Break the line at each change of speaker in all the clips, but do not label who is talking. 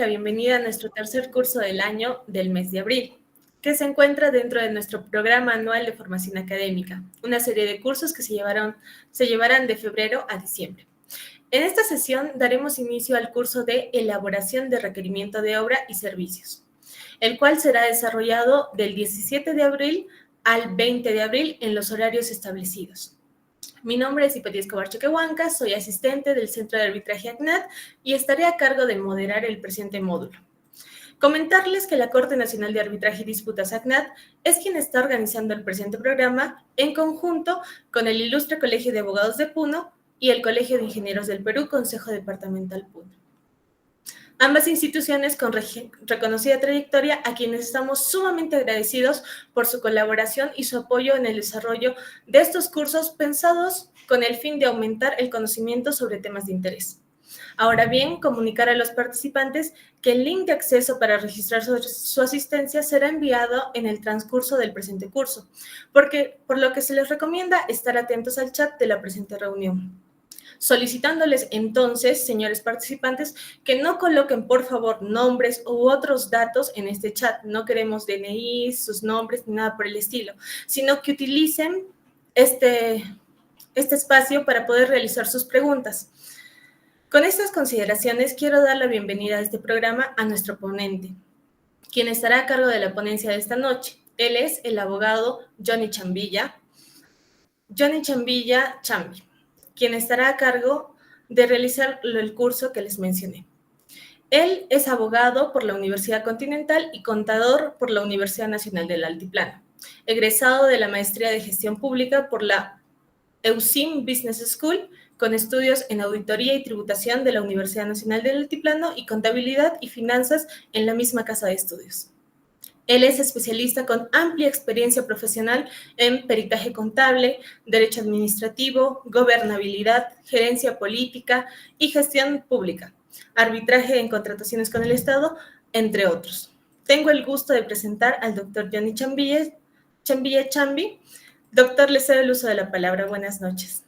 la bienvenida a nuestro tercer curso del año del mes de abril, que se encuentra dentro de nuestro programa anual de formación académica, una serie de cursos que se llevarán de febrero a diciembre. En esta sesión daremos inicio al curso de elaboración de requerimiento de obra y servicios, el cual será desarrollado del 17 de abril al 20 de abril en los horarios establecidos. Mi nombre es Hipatia Escobar Choquehuanca, soy asistente del Centro de Arbitraje ACNAD y estaré a cargo de moderar el presente módulo. Comentarles que la Corte Nacional de Arbitraje y Disputas ACNAD es quien está organizando el presente programa en conjunto con el Ilustre Colegio de Abogados de Puno y el Colegio de Ingenieros del Perú, Consejo Departamental Puno. Ambas instituciones con reconocida trayectoria, a quienes estamos sumamente agradecidos por su colaboración y su apoyo en el desarrollo de estos cursos pensados con el fin de aumentar el conocimiento sobre temas de interés. Ahora bien, comunicar a los participantes que el link de acceso para registrar su asistencia será enviado en el transcurso del presente curso, por lo que se les recomienda estar atentos al chat de la presente reunión. Solicitándoles entonces, señores participantes, que no coloquen, por favor, nombres u otros datos en este chat. No queremos DNI, sus nombres, ni nada por el estilo, sino que utilicen este espacio para poder realizar sus preguntas. Con estas consideraciones, quiero dar la bienvenida a este programa a nuestro ponente, quien estará a cargo de la ponencia de esta noche. Él es el abogado Johnny Chambilla Chambi, quien estará a cargo de realizar el curso que les mencioné. Él es abogado por la Universidad Continental y contador por la Universidad Nacional del Altiplano, egresado de la Maestría de Gestión Pública por la EUSIM Business School, con estudios en Auditoría y Tributación de la Universidad Nacional del Altiplano y Contabilidad y Finanzas en la misma casa de estudios. Él es especialista con amplia experiencia profesional en peritaje contable, derecho administrativo, gobernabilidad, gerencia política y gestión pública, arbitraje en contrataciones con el Estado, entre otros. Tengo el gusto de presentar al doctor Johnny Chambi. Doctor, le cedo el uso de la palabra. Buenas noches.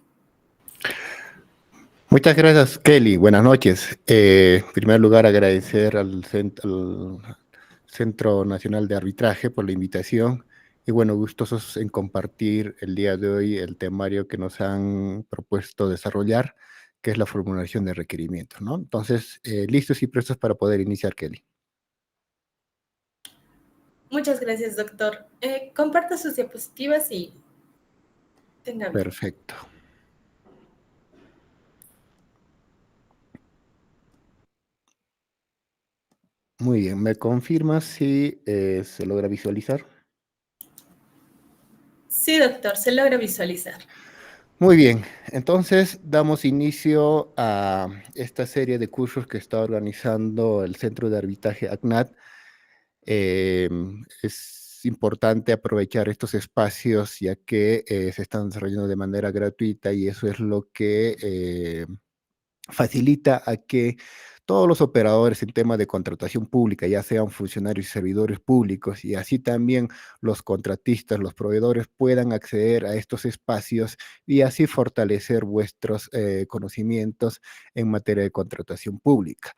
Muchas gracias, Kelly. Buenas noches. En primer lugar, agradecer al Centro Nacional de Arbitraje por la invitación y bueno, gustosos en compartir el día de hoy el temario que nos han propuesto desarrollar, que es la formulación de requerimientos, ¿no? Entonces, listos y prestos para poder iniciar, Kelly.
Muchas gracias, doctor. Comparta sus diapositivas y tenga bien.
Perfecto. Muy bien, ¿me confirma si se logra visualizar?
Sí, doctor, se logra visualizar.
Muy bien, entonces damos inicio a esta serie de cursos que está organizando el Centro de Arbitraje ACNAD. Es importante aprovechar estos espacios ya que se están desarrollando de manera gratuita y eso es lo que facilita a que todos los operadores en tema de contratación pública, ya sean funcionarios y servidores públicos, y así también los contratistas, los proveedores, puedan acceder a estos espacios y así fortalecer vuestros conocimientos en materia de contratación pública.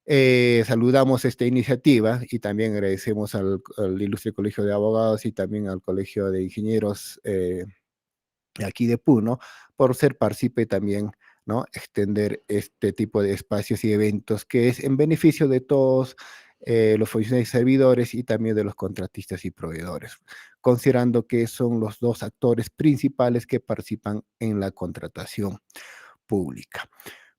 Saludamos esta iniciativa y también agradecemos al Ilustre Colegio de Abogados y también al Colegio de Ingenieros aquí de Puno por ser partícipe también, ¿no? Extender este tipo de espacios y eventos que es en beneficio de todos los funcionarios y servidores y también de los contratistas y proveedores, considerando que son los dos actores principales que participan en la contratación pública.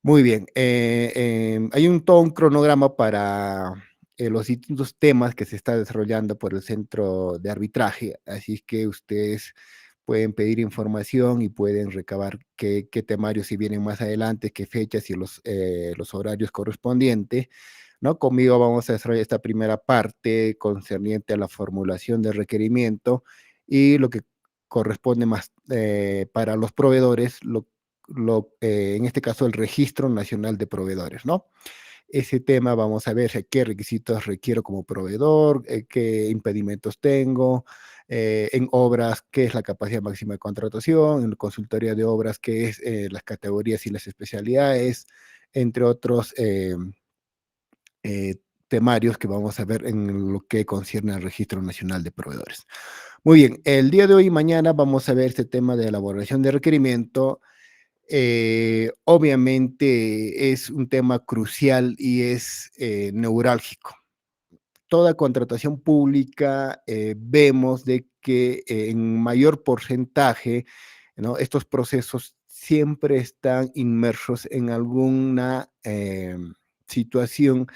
Muy bien, hay todo un cronograma para los distintos temas que se está desarrollando por el Centro de Arbitraje, así que ustedes pueden pedir información y pueden recabar qué temarios si vienen más adelante, qué fechas y los horarios correspondientes, ¿no? Conmigo vamos a desarrollar esta primera parte concerniente a la formulación del requerimiento y lo que corresponde más para los proveedores, en este caso el Registro Nacional de Proveedores, ¿no? Ese tema vamos a ver qué requisitos requiero como proveedor, qué impedimentos tengo, en obras, qué es la capacidad máxima de contratación, en consultoría de obras, qué es las categorías y las especialidades, entre otros temarios que vamos a ver en lo que concierne al Registro Nacional de Proveedores. Muy bien, el día de hoy y mañana vamos a ver este tema de elaboración de requerimiento. Obviamente es un tema crucial y es neurálgico. Toda contratación pública vemos de que en mayor porcentaje, ¿no?, estos procesos siempre están inmersos en alguna situación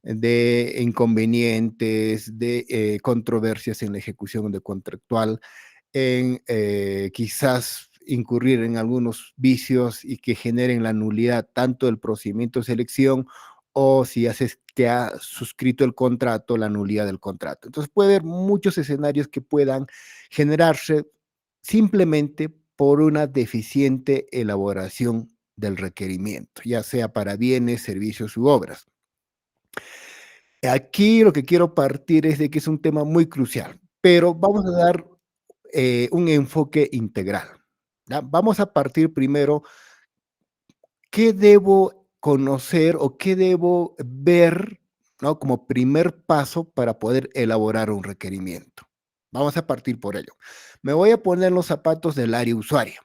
de inconvenientes, de controversias en la ejecución de contractual, en quizás incurrir en algunos vicios y que generen la nulidad tanto del procedimiento de selección o si haces que ha suscrito el contrato, la nulidad del contrato. Entonces puede haber muchos escenarios que puedan generarse simplemente por una deficiente elaboración del requerimiento, ya sea para bienes, servicios u obras. Aquí lo que quiero partir es de que es un tema muy crucial, pero vamos a dar un enfoque integral, ¿ya? Vamos a partir primero, ¿qué debo conocer o qué debo ver, ¿no?, como primer paso para poder elaborar un requerimiento? Vamos a partir por ello. Me voy a poner los zapatos del área usuaria.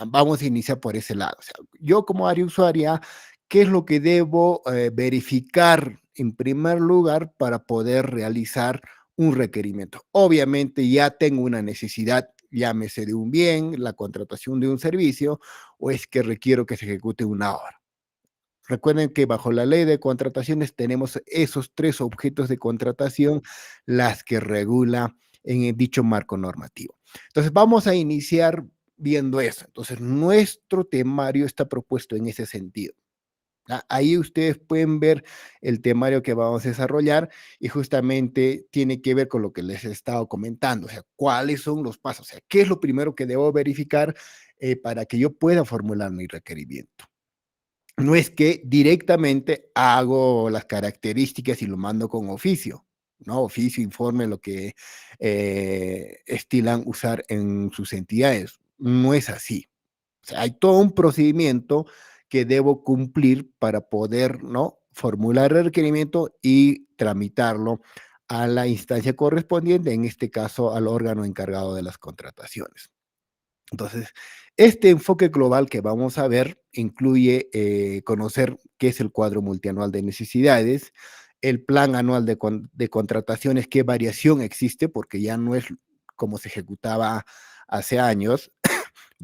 Vamos a iniciar por ese lado. O sea, yo como área usuaria, ¿qué es lo que debo verificar en primer lugar para poder realizar un requerimiento? Obviamente ya tengo una necesidad, llámese de un bien, la contratación de un servicio, o es que requiero que se ejecute una obra. Recuerden que bajo la ley de contrataciones tenemos esos tres objetos de contratación, las que regula en el dicho marco normativo. Entonces, vamos a iniciar viendo eso. Entonces, nuestro temario está propuesto en ese sentido. Ahí ustedes pueden ver el temario que vamos a desarrollar y justamente tiene que ver con lo que les he estado comentando, o sea, cuáles son los pasos, o sea, qué es lo primero que debo verificar para que yo pueda formular mi requerimiento. No es que directamente hago las características y lo mando con oficio, ¿no? Oficio, informe, lo que estilan usar en sus entidades. No es así. O sea, hay todo un procedimiento que debo cumplir para poder, ¿no?, formular el requerimiento y tramitarlo a la instancia correspondiente, en este caso al órgano encargado de las contrataciones. Entonces, este enfoque global que vamos a ver incluye conocer qué es el cuadro multianual de necesidades, el plan anual de contrataciones, qué variación existe, porque ya no es como se ejecutaba hace años.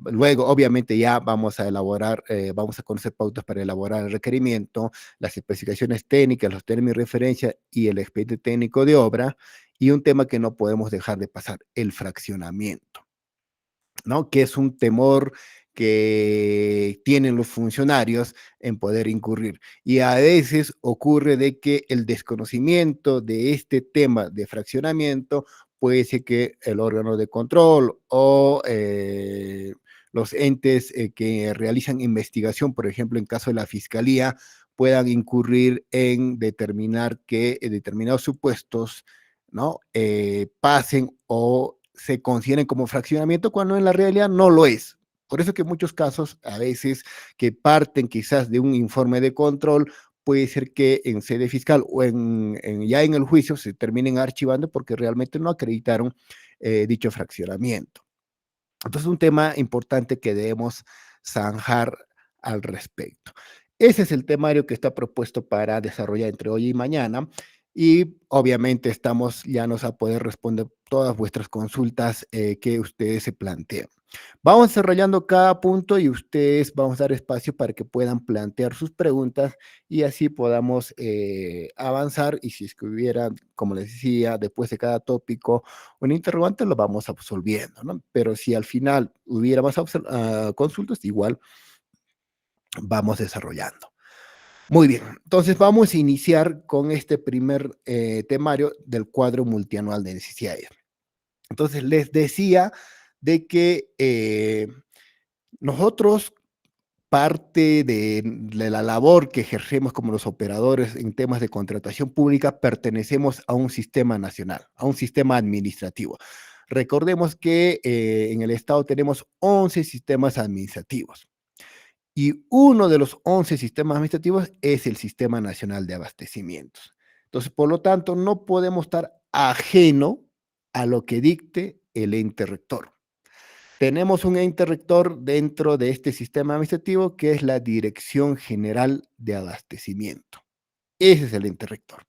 Luego, obviamente, ya vamos a elaborar, vamos a conocer pautas para elaborar el requerimiento, las especificaciones técnicas, los términos de referencia y el expediente técnico de obra, y un tema que no podemos dejar de pasar, el fraccionamiento, ¿no?, que es un temor que tienen los funcionarios en poder incurrir. Y a veces ocurre de que el desconocimiento de este tema de fraccionamiento puede ser que el órgano de control o los entes que realizan investigación, por ejemplo, en caso de la fiscalía, puedan incurrir en determinar que determinados supuestos, ¿no?, pasen o se consideren como fraccionamiento cuando en la realidad no lo es. Por eso que en muchos casos, a veces, que parten quizás de un informe de control, puede ser que en sede fiscal o ya en el juicio se terminen archivando porque realmente no acreditaron dicho fraccionamiento. Entonces, es un tema importante que debemos zanjar al respecto. Ese es el temario que está propuesto para desarrollar entre hoy y mañana. Y obviamente estamos llanos a poder responder todas vuestras consultas que ustedes se planteen. Vamos desarrollando cada punto y ustedes vamos a dar espacio para que puedan plantear sus preguntas y así podamos avanzar. Y si es que hubiera, como les decía, después de cada tópico un interrogante, lo vamos absolviendo, ¿no? Pero si al final hubiera más consultas, igual vamos desarrollando. Muy bien, entonces vamos a iniciar con este primer temario del cuadro multianual de necesidades. Entonces les decía de que nosotros, parte de la labor que ejercemos como los operadores en temas de contratación pública, pertenecemos a un sistema nacional, a un sistema administrativo. Recordemos que en el Estado tenemos 11 sistemas administrativos. Y uno de los 11 sistemas administrativos es el Sistema Nacional de Abastecimientos. Entonces, por lo tanto, no podemos estar ajeno a lo que dicte el ente rector. Tenemos un ente rector dentro de este sistema administrativo que es la Dirección General de Abastecimiento. Ese es el ente rector.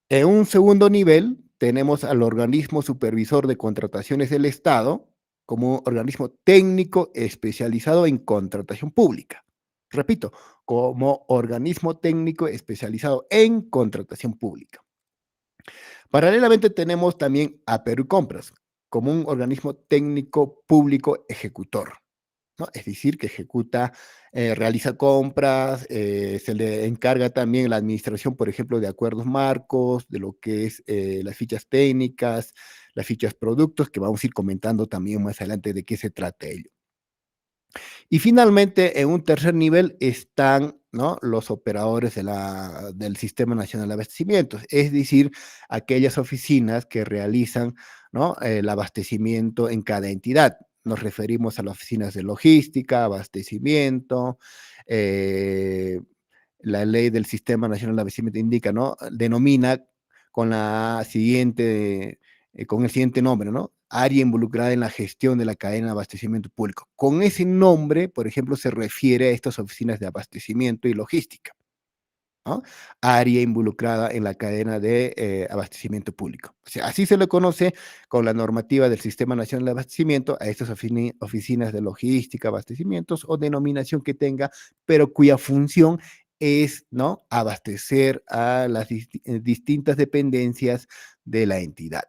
En un segundo nivel, tenemos al organismo supervisor de contrataciones del Estado como un organismo técnico especializado en contratación pública. Repito, como organismo técnico especializado en contratación pública. Paralelamente tenemos también a Perú Compras como un organismo técnico público ejecutor, ¿no? Es decir, que ejecuta, realiza compras, se le encarga también la administración, por ejemplo, de acuerdos marcos, de lo que es las fichas técnicas, las fichas productos, que vamos a ir comentando también más adelante de qué se trata ello. Y finalmente, en un tercer nivel están, ¿no?, los operadores del Sistema Nacional de Abastecimientos, es decir, aquellas oficinas que realizan, ¿no?, el abastecimiento en cada entidad. Nos referimos a las oficinas de logística, abastecimiento, eh, la ley del Sistema Nacional de Abastecimiento indica, ¿no?, denomina con con el siguiente nombre, ¿no? Área involucrada en la gestión de la cadena de abastecimiento público. Con ese nombre, por ejemplo, se refiere a estas oficinas de abastecimiento y logística, ¿no? Área involucrada en la cadena de abastecimiento público. O sea, así se le conoce con la normativa del Sistema Nacional de Abastecimiento a estas oficinas de logística, abastecimientos o denominación que tenga, pero cuya función es, ¿no?, abastecer a las distintas dependencias de la entidad.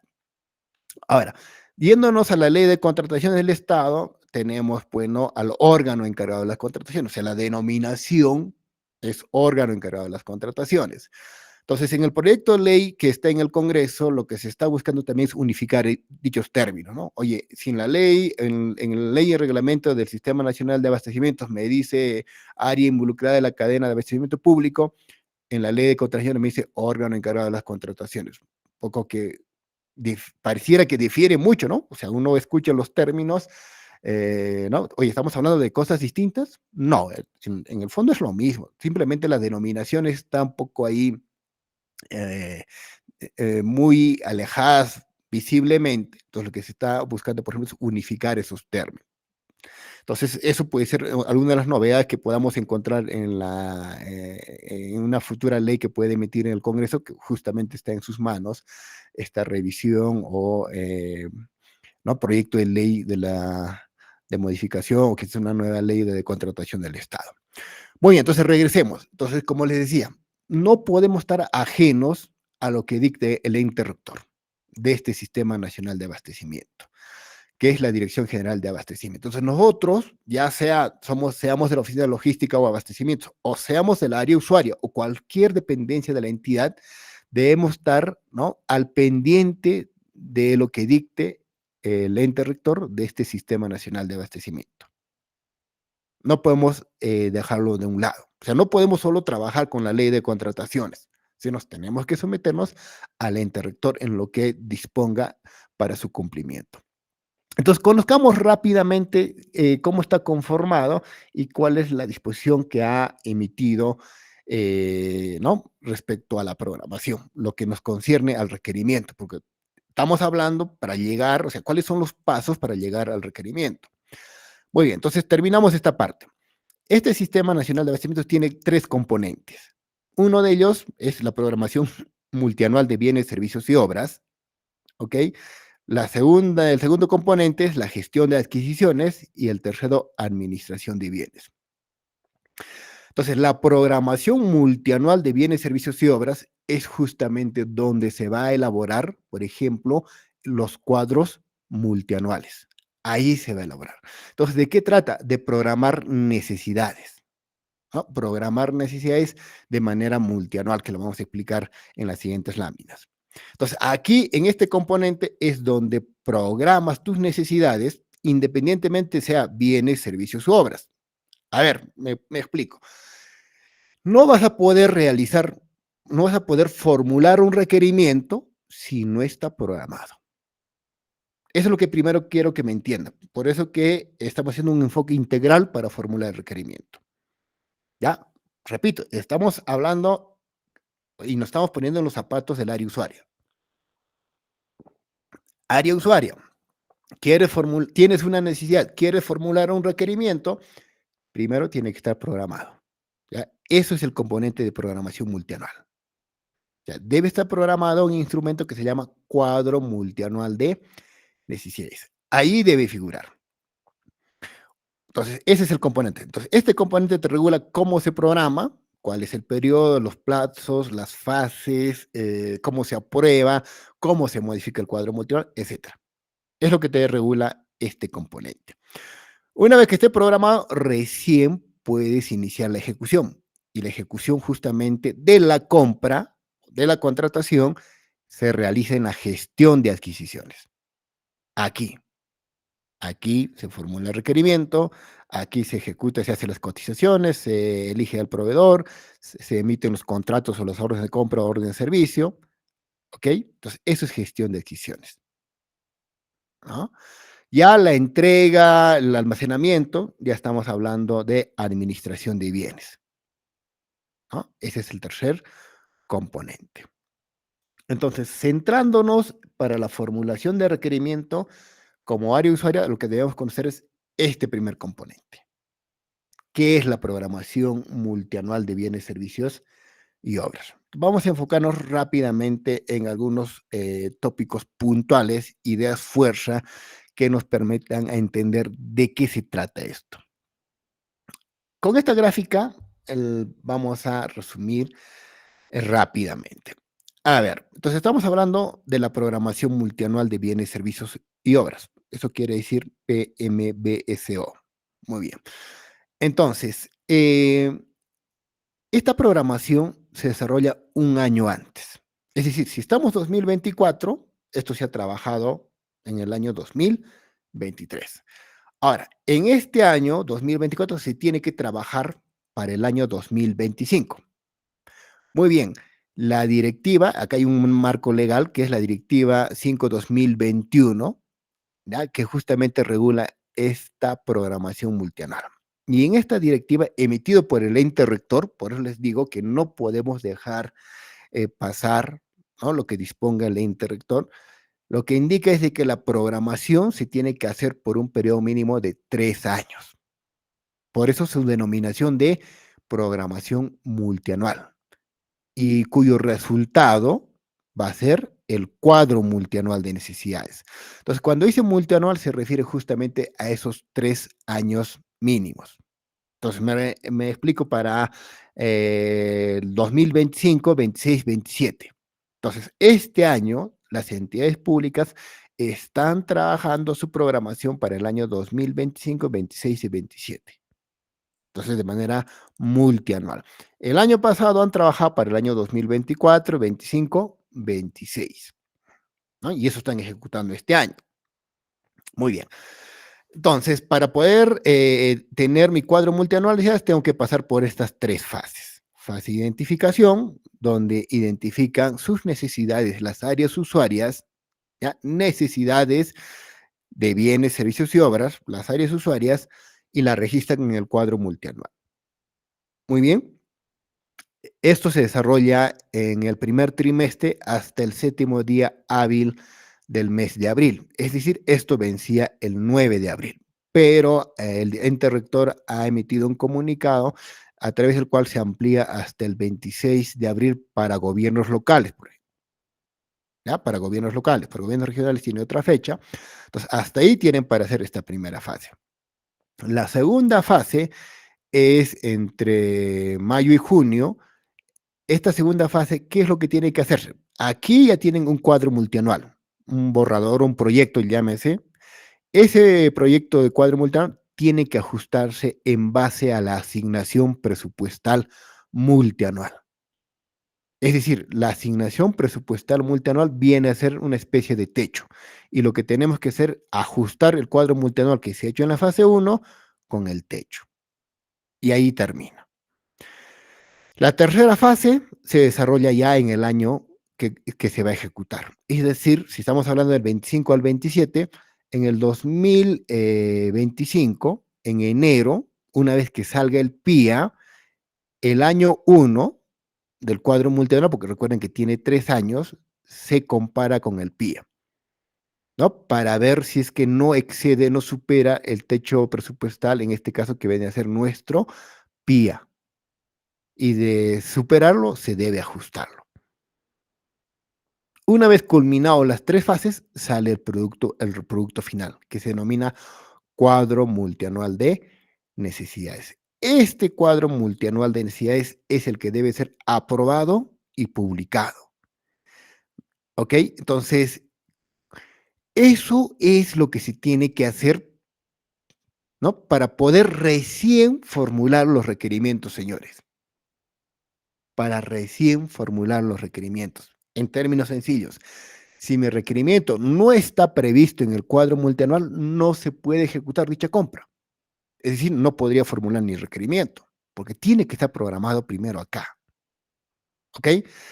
Ahora, yéndonos a la ley de contrataciones del Estado, tenemos, bueno, al órgano encargado de las contrataciones, o sea, la denominación es órgano encargado de las contrataciones. Entonces, en el proyecto de ley que está en el Congreso, lo que se está buscando también es unificar dichos términos, ¿no? Oye, si en la ley, en la ley y reglamento del Sistema Nacional de Abastecimientos me dice área involucrada en la cadena de abastecimiento público, en la ley de contrataciones me dice órgano encargado de las contrataciones. Un poco que pareciera que difiere mucho, ¿no? O sea, uno escucha los términos, ¿no? Oye, ¿estamos hablando de cosas distintas? No, en el fondo es lo mismo, simplemente la denominación está un poco ahí eh, muy alejadas visiblemente, entonces lo que se está buscando, por ejemplo, es unificar esos términos. Entonces, eso puede ser alguna de las novedades que podamos encontrar en una futura ley que puede emitir en el Congreso, que justamente está en sus manos, esta revisión o ¿no?, proyecto de ley de modificación, o que es una nueva ley de contratación del Estado. Bueno, entonces regresemos. Entonces, como les decía, no podemos estar ajenos a lo que dicte el ente rector de este Sistema Nacional de Abastecimiento, que es la Dirección General de Abastecimiento. Entonces, nosotros, ya seamos de la Oficina de Logística o Abastecimiento, o seamos del área usuaria, o cualquier dependencia de la entidad, debemos estar, ¿no?, al pendiente de lo que dicte el ente rector de este Sistema Nacional de Abastecimiento. No podemos dejarlo de un lado. O sea, no podemos solo trabajar con la ley de contrataciones, sino tenemos que someternos al ente rector en lo que disponga para su cumplimiento. Entonces, conozcamos rápidamente cómo está conformado y cuál es la disposición que ha emitido, ¿no?, respecto a la programación, lo que nos concierne al requerimiento, porque estamos hablando para llegar, o sea, cuáles son los pasos para llegar al requerimiento. Muy bien, entonces terminamos esta parte. Este Sistema Nacional de Abastecimientos tiene 3 componentes. Uno de ellos es la programación multianual de bienes, servicios y obras, ¿ok? El segundo componente es la gestión de adquisiciones y el tercero, administración de bienes. Entonces, la programación multianual de bienes, servicios y obras es justamente donde se va a elaborar, por ejemplo, los cuadros multianuales. Ahí se va a elaborar. Entonces, ¿de qué trata? De programar necesidades, ¿no? Programar necesidades de manera multianual, que lo vamos a explicar en las siguientes láminas. Entonces, aquí en este componente es donde programas tus necesidades, independientemente sea bienes, servicios u obras. A ver, me explico. No vas a poder no vas a poder formular un requerimiento si no está programado. Eso es lo que primero quiero que me entiendan. Por eso que estamos haciendo un enfoque integral para formular el requerimiento. Ya, repito, estamos hablando y nos estamos poniendo en los zapatos del área usuaria. Área usuaria, tienes una necesidad, quieres formular un requerimiento, primero tiene que estar programado. ¿Ya? Eso es el componente de programación multianual. Ya, debe estar programado un instrumento que se llama cuadro multianual de necesidades. Ahí debe figurar. Entonces, ese es el componente. Entonces, este componente te regula cómo se programa, cuál es el periodo, los plazos, las fases, cómo se aprueba, cómo se modifica el cuadro multianual, etc. Es lo que te regula este componente. Una vez que esté programado, recién puedes iniciar la ejecución. Y la ejecución justamente de la compra, de la contratación, se realiza en la gestión de adquisiciones. Aquí se formula el requerimiento, aquí se ejecuta, se hacen las cotizaciones, se elige al proveedor, se emiten los contratos o las órdenes de compra o orden de servicio. ¿Ok? Entonces, eso es gestión de adquisiciones. ¿No? Ya la entrega, el almacenamiento, ya estamos hablando de administración de bienes. ¿No? Ese es el tercer componente. Entonces, centrándonos para la formulación de requerimiento, como área usuaria, lo que debemos conocer es este primer componente. ¿Qué es la programación multianual de bienes, servicios y obras? Vamos a enfocarnos rápidamente en algunos tópicos puntuales, ideas fuerza, que nos permitan entender de qué se trata esto. Con esta gráfica vamos a resumir rápidamente. A ver, entonces estamos hablando de la programación multianual de bienes, servicios y obras. Eso quiere decir PMBSO. Muy bien. Entonces, esta programación se desarrolla un año antes. Es decir, si estamos 2024, esto se ha trabajado en el año 2023. Ahora, en este año 2024 se tiene que trabajar para el año 2025. Muy bien, la directiva, acá hay un marco legal que es la directiva 5/2021, ¿ya? Que justamente regula esta programación multianual. Y en esta directiva emitido por el ente rector, por eso les digo que no podemos dejar pasar, ¿no?, lo que disponga el ente rector, lo que indica es de que la programación se tiene que hacer por un periodo mínimo de 3 años. Por eso su denominación de programación multianual, y cuyo resultado va a ser el cuadro multianual de necesidades. Entonces, cuando dice multianual se refiere justamente a esos 3 años mínimos. Entonces, me explico para el 2025, 26, 27. Entonces, este año las entidades públicas están trabajando su programación para el año 2025, 26 y 27. Entonces, de manera multianual. El año pasado han trabajado para el año 2024, 25, 26. ¿No? Y eso están ejecutando este año. Muy bien. Entonces, para poder tener mi cuadro multianual, ya tengo que pasar por estas 3 fases. Fase de identificación, donde identifican sus necesidades, las áreas usuarias, ¿ya? Necesidades de bienes, servicios y obras, las áreas usuarias, y la registran en el cuadro multianual. Muy bien. Esto se desarrolla en el primer trimestre hasta el 7º día hábil del mes de abril. Es decir, esto vencía el 9 de abril. Pero el ente rector ha emitido un comunicado a través del cual se amplía hasta el 26 de abril para gobiernos locales, por ejemplo. ¿Ya? Para gobiernos locales, para gobiernos regionales tiene otra fecha. Entonces, hasta ahí tienen para hacer esta primera fase. La segunda fase es entre mayo y junio. Esta segunda fase, ¿qué es lo que tiene que hacerse? Aquí ya tienen un cuadro multianual, un borrador, un proyecto, llámese. Ese proyecto de cuadro multianual tiene que ajustarse en base a la asignación presupuestal multianual. Es decir, la asignación presupuestal multianual viene a ser una especie de techo. Y lo que tenemos que hacer, ajustar el cuadro multianual que se ha hecho en la fase 1 con el techo. Y ahí termina. La tercera fase se desarrolla ya en el año que se va a ejecutar. Es decir, si estamos hablando del 25 al 27, en el 2025, en enero, una vez que salga el PIA, el año 1 del cuadro multianual, porque recuerden que tiene 3 años, se compara con el PIA, ¿no? Para ver si es que no excede, no supera el techo presupuestal, en este caso que viene a ser nuestro PIA. Y de superarlo, se debe ajustarlo. Una vez culminado las 3 fases, sale el producto final, que se denomina cuadro multianual de necesidades. Este cuadro multianual de necesidades es el que debe ser aprobado y publicado. ¿Ok? Entonces, eso es lo que se tiene que hacer, ¿no? Para poder recién formular los requerimientos, señores. Para recién formular los requerimientos. En términos sencillos, si mi requerimiento no está previsto en el cuadro multianual, no se puede ejecutar dicha compra. Es decir, no podría formular ni requerimiento, porque tiene que estar programado primero acá. ¿Ok?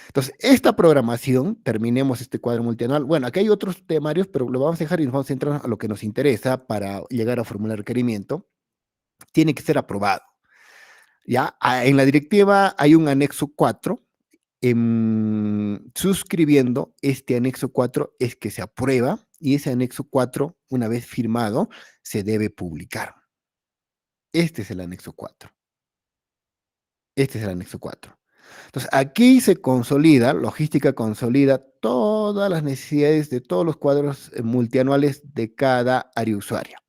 Entonces, esta programación, terminemos este cuadro multianual. Bueno, aquí hay otros temarios, pero lo vamos a dejar y nos vamos a centrar a lo que nos interesa para llegar a formular requerimiento. Tiene que ser aprobado. ¿Ya? En la directiva hay un anexo 4. Suscribiendo este anexo 4 es que se aprueba y ese anexo 4, una vez firmado, se debe publicar. Este es el anexo 4. Este es el anexo 4. Entonces, aquí se consolida, logística consolida todas las necesidades de todos los cuadros multianuales de cada área usuaria,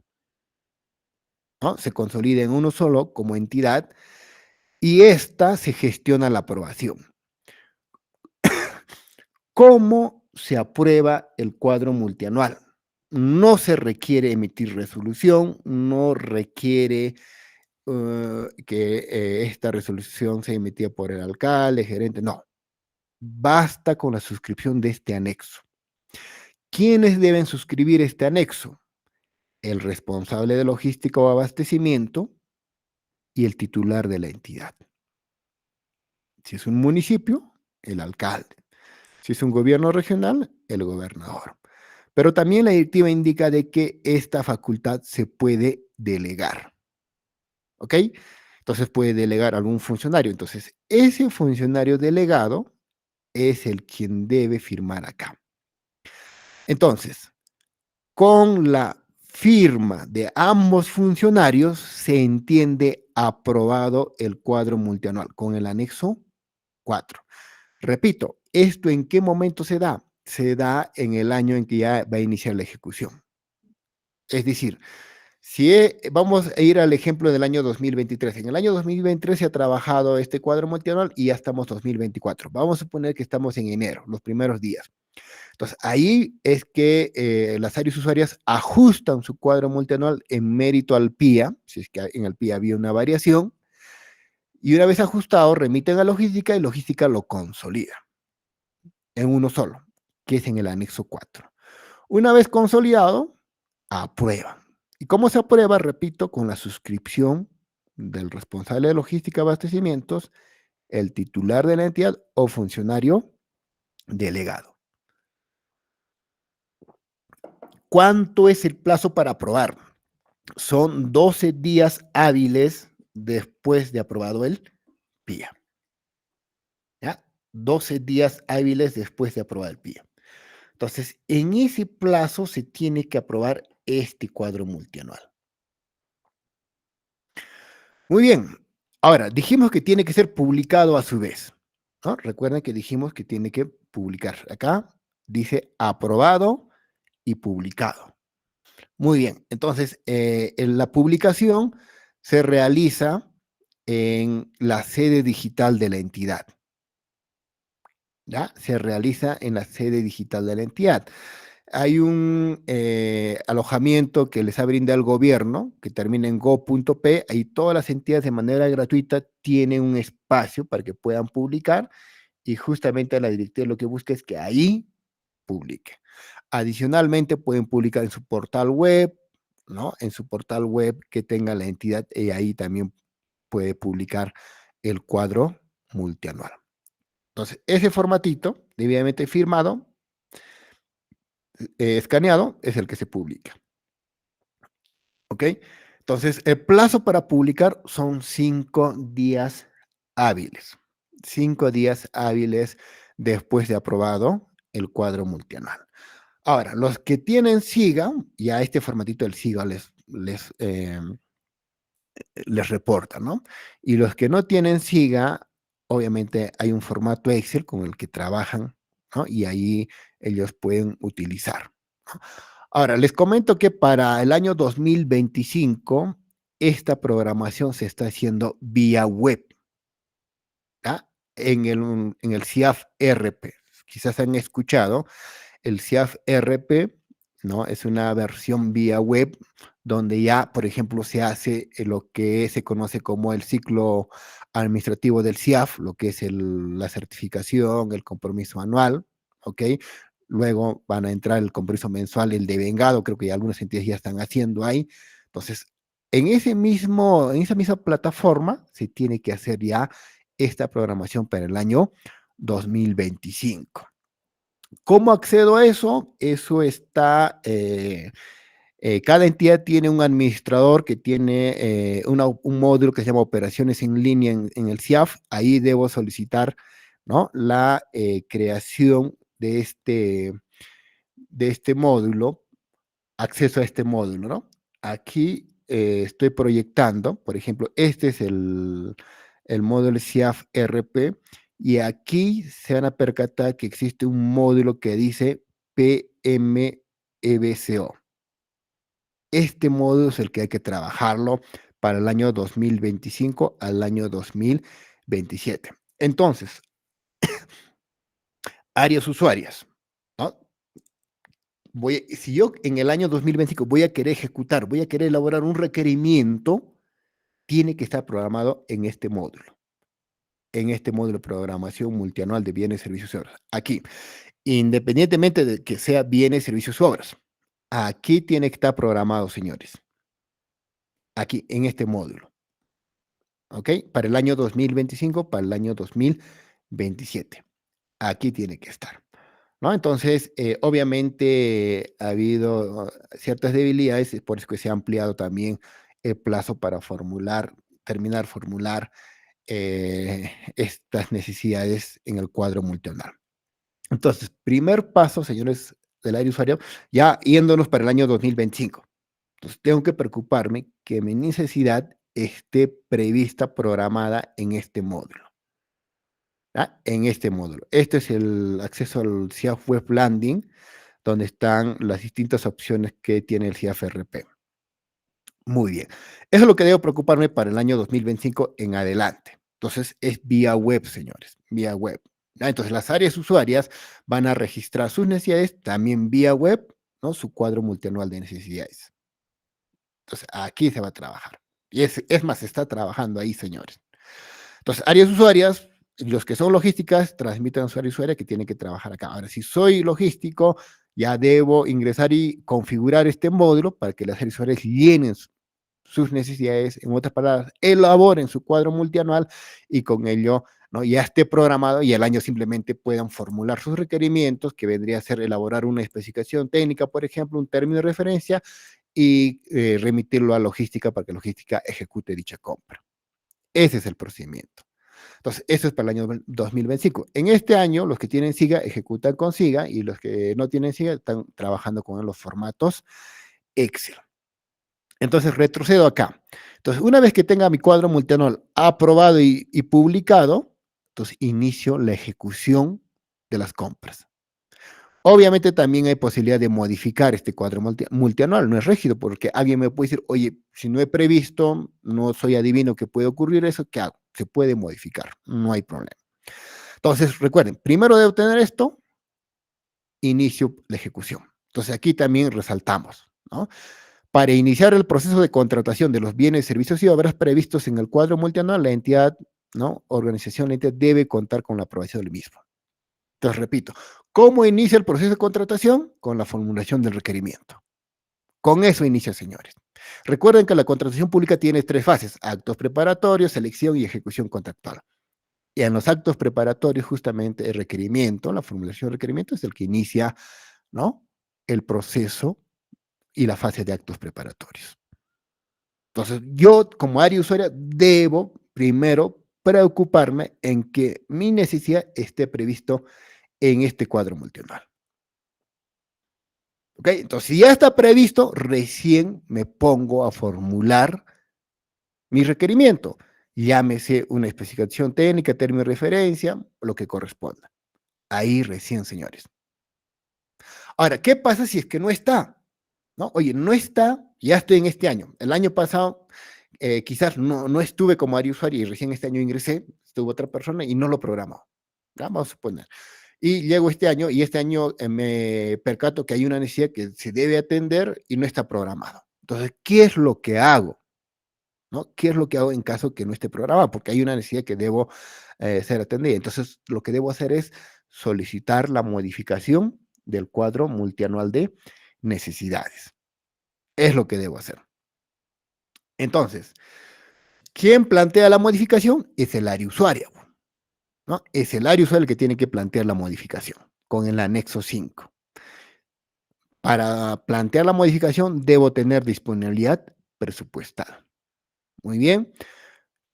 ¿no? Se consolida en uno solo como entidad y esta se gestiona la aprobación. ¿Cómo se aprueba el cuadro multianual? No se requiere emitir resolución, no requiere que esta resolución sea emitida por el alcalde, gerente, no. Basta con la suscripción de este anexo. ¿Quiénes deben suscribir este anexo? El responsable de logística o abastecimiento y el titular de la entidad. Si es un municipio, el alcalde. Si es un gobierno regional, el gobernador. Pero también la directiva indica de que esta facultad se puede delegar. ¿Ok? Entonces puede delegar a algún funcionario. Entonces, ese funcionario delegado es el quien debe firmar acá. Entonces, con la firma de ambos funcionarios se entiende aprobado el cuadro multianual con el anexo 4. Repito, ¿esto en qué momento se da? Se da en el año en que ya va a iniciar la ejecución. Es decir, si vamos a ir al ejemplo del año 2023. En el año 2023 se ha trabajado este cuadro multianual y ya estamos 2024. Vamos a suponer que estamos en enero, los primeros días. Entonces, ahí es que las áreas usuarias ajustan su cuadro multianual en mérito al PIA, si es que en el PIA había una variación, y una vez ajustado, remiten a logística y logística lo consolida en uno solo, que es en el anexo 4. Una vez consolidado, aprueba. ¿Y cómo se aprueba? Repito, con la suscripción del responsable de logística y abastecimientos, el titular de la entidad o funcionario delegado. ¿Cuánto es el plazo para aprobar? Son 12 días hábiles después de aprobado el PIA. ¿Ya? 12 días hábiles después de aprobado el PIA. Entonces, en ese plazo se tiene que aprobar este cuadro multianual. Muy bien. Ahora, dijimos que tiene que ser publicado a su vez, ¿no? Recuerden que dijimos que tiene que publicar. Acá dice aprobado y publicado. Muy bien. Entonces, en la publicación se realiza en la sede digital de la entidad. ¿Ya? Se realiza en la sede digital de la entidad. Hay un alojamiento que les ha brindado el gobierno, que termina en go.p, ahí todas las entidades de manera gratuita tienen un espacio para que puedan publicar y justamente la directiva lo que busca es que ahí publique. Adicionalmente pueden publicar en su portal web, ¿no? En su portal web que tenga la entidad y ahí también puede publicar el cuadro multianual. Entonces, ese formatito, debidamente firmado, escaneado, es el que se publica. ¿Ok? Entonces, el plazo para publicar son 5 días hábiles. 5 días hábiles después de aprobado el cuadro multianual. Ahora, los que tienen SIGA, ya este formatito del SIGA les reporta, ¿no? Y los que no tienen SIGA, obviamente hay un formato Excel con el que trabajan, ¿no? Y ahí ellos pueden utilizar, ¿no? Ahora, les comento que para el año 2025, esta programación se está haciendo vía web, ¿ya? En el CIAF RP. Quizás han escuchado, el CIAF RP, ¿no? Es una versión vía web donde ya, por ejemplo, se hace lo que se conoce como el ciclo administrativo del CIAF, lo que es la certificación, el compromiso anual, ¿ok? Luego van a entrar el compromiso mensual, el de vengado, creo que ya algunas entidades ya están haciendo ahí. Entonces, en esa misma plataforma se tiene que hacer ya esta programación para el año 2025. ¿Cómo accedo a eso? Eso está, cada entidad tiene un administrador que tiene un módulo que se llama operaciones en línea en el CIAF. Ahí debo solicitar, ¿no? La creación de este módulo, acceso a este módulo, ¿no? Aquí estoy proyectando, por ejemplo, este es el módulo CIAF RP, y aquí se van a percatar que existe un módulo que dice PMEBCO. Este módulo es el que hay que trabajarlo para el año 2025 al año 2027. Entonces, áreas usuarias, ¿no? Si yo en el año 2025 voy a querer ejecutar, voy a querer elaborar un requerimiento, tiene que estar programado en este módulo de programación multianual de bienes, servicios y obras. Aquí, independientemente de que sea bienes, servicios y obras, aquí tiene que estar programado, señores. Aquí, en este módulo. ¿Ok? Para el año 2025, para el año 2027. Aquí tiene que estar, ¿no? Entonces, obviamente ha habido ciertas debilidades, es por eso que se ha ampliado también el plazo para terminar formular estas necesidades en el cuadro multianual. Entonces, primer paso, señores del área usuario, ya yéndonos para el año 2025. Entonces, tengo que preocuparme que mi necesidad esté prevista, programada en este módulo. ¿Ya? En este módulo. Este es el acceso al CIAF Web Landing, donde están las distintas opciones que tiene el CIAF RP. Muy bien. Eso es lo que debo preocuparme para el año 2025 en adelante. Entonces, es vía web, señores, vía web. ¿Ya? Entonces, las áreas usuarias van a registrar sus necesidades también vía web, ¿no? Su cuadro multianual de necesidades. Entonces, aquí se va a trabajar. Y es más, se está trabajando ahí, señores. Entonces, áreas usuarias, los que son logísticas, transmiten a usuario y usuaria que tienen que trabajar acá. Ahora, si soy logístico, ya debo ingresar y configurar este módulo para que las áreas usuarias llenen sus necesidades, en otras palabras, elaboren su cuadro multianual y con ello, ¿no? Ya esté programado y al año simplemente puedan formular sus requerimientos, que vendría a ser elaborar una especificación técnica, por ejemplo, un término de referencia, y remitirlo a logística para que logística ejecute dicha compra. Ese es el procedimiento. Entonces, eso es para el año 2025. En este año, los que tienen SIGA ejecutan con SIGA y los que no tienen SIGA están trabajando con los formatos Excel. Entonces, retrocedo acá. Entonces, una vez que tenga mi cuadro multianual aprobado y publicado, entonces inicio la ejecución de las compras. Obviamente también hay posibilidad de modificar este cuadro multianual, no es rígido, porque alguien me puede decir, oye, si no he previsto, no soy adivino que puede ocurrir eso, ¿qué hago? Se puede modificar, no hay problema. Entonces, recuerden, primero de obtener esto, inicio la ejecución. Entonces, aquí también resaltamos, ¿no? Para iniciar el proceso de contratación de los bienes, servicios y obras previstos en el cuadro multianual, la entidad, ¿no? Organización, la entidad debe contar con la aprobación del mismo. Entonces, repito, ¿cómo inicia el proceso de contratación? Con la formulación del requerimiento. Con eso inicia, señores. Recuerden que la contratación pública tiene 3 fases: actos preparatorios, selección y ejecución contractual. Y en los actos preparatorios, justamente el requerimiento, la formulación del requerimiento es el que inicia, ¿no? El proceso y la fase de actos preparatorios. Entonces, yo como área usuaria debo primero preocuparme en que mi necesidad esté previsto en este cuadro multianual. ¿Ok? Entonces, si ya está previsto, recién me pongo a formular mi requerimiento. Llámese una especificación técnica, término de referencia, lo que corresponda. Ahí recién, señores. Ahora, ¿qué pasa si es que no está? ¿No? Oye, no está, ya estoy en este año. El año pasado quizás no estuve como área usuario y recién este año ingresé, estuvo otra persona y no lo programó. Vamos a suponer. Y llego este año y este año me percato que hay una necesidad que se debe atender y no está programado. Entonces, ¿qué es lo que hago? ¿No? ¿Qué es lo que hago en caso que no esté programado? Porque hay una necesidad que debo ser atendida. Entonces, lo que debo hacer es solicitar la modificación del cuadro multianual de necesidades. Es lo que debo hacer. Entonces, ¿quién plantea la modificación? Es el área usuaria, ¿no? Es el área usuaria el que tiene que plantear la modificación con el anexo 5. Para plantear la modificación debo tener disponibilidad presupuestal. Muy bien.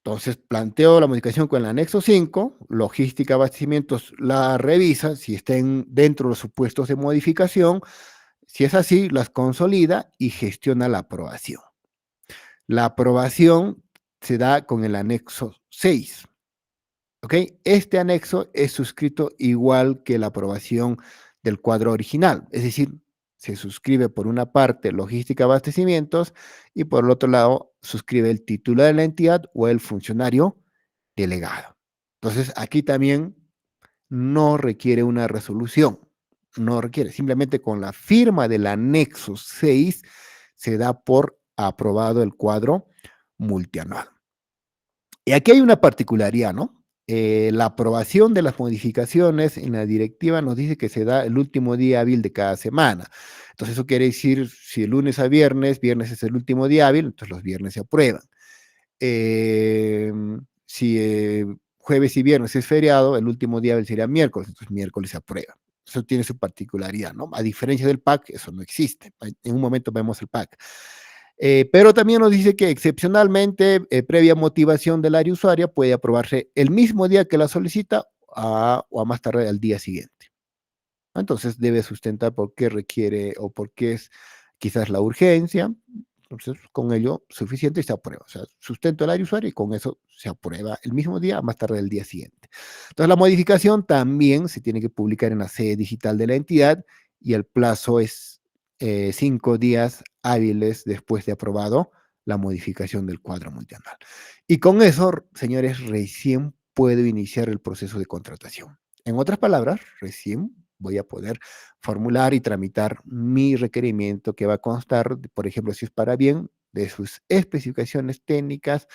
Entonces planteo la modificación con el anexo 5, logística, abastecimientos la revisa, si estén dentro de los supuestos de modificación, si es así, las consolida y gestiona la aprobación. La aprobación se da con el anexo 6. ¿Ok? Este anexo es suscrito igual que la aprobación del cuadro original, es decir, se suscribe por una parte logística abastecimientos y por el otro lado suscribe el titular de la entidad o el funcionario delegado. Entonces, aquí también no requiere una resolución, no requiere, simplemente con la firma del anexo 6 se da por aprobado el cuadro multianual. Y aquí hay una particularidad, ¿no? La aprobación de las modificaciones en la directiva nos dice que se da el último día hábil de cada semana. Entonces, eso quiere decir, si el lunes a viernes, viernes es el último día hábil, entonces los viernes se aprueban. Si jueves y viernes es feriado, el último día hábil sería miércoles, entonces miércoles se aprueba. Eso tiene su particularidad, ¿no? A diferencia del PAC, eso no existe. En un momento vemos el PAC. Pero también nos dice que excepcionalmente, previa motivación del área usuaria, puede aprobarse el mismo día que la solicita o a más tarde al día siguiente. Entonces debe sustentar por qué requiere o por qué es quizás la urgencia. Entonces, con ello suficiente y se aprueba. O sea, sustento el área usuaria y con eso se aprueba el mismo día, más tarde el día siguiente. Entonces, la modificación también se tiene que publicar en la sede digital de la entidad y el plazo es 5 días hábiles después de aprobado la modificación del cuadro multianual. Y con eso, señores, recién puedo iniciar el proceso de contratación. En otras palabras, recién voy a poder formular y tramitar mi requerimiento que va a constar, por ejemplo, si es para bien, de sus especificaciones técnicas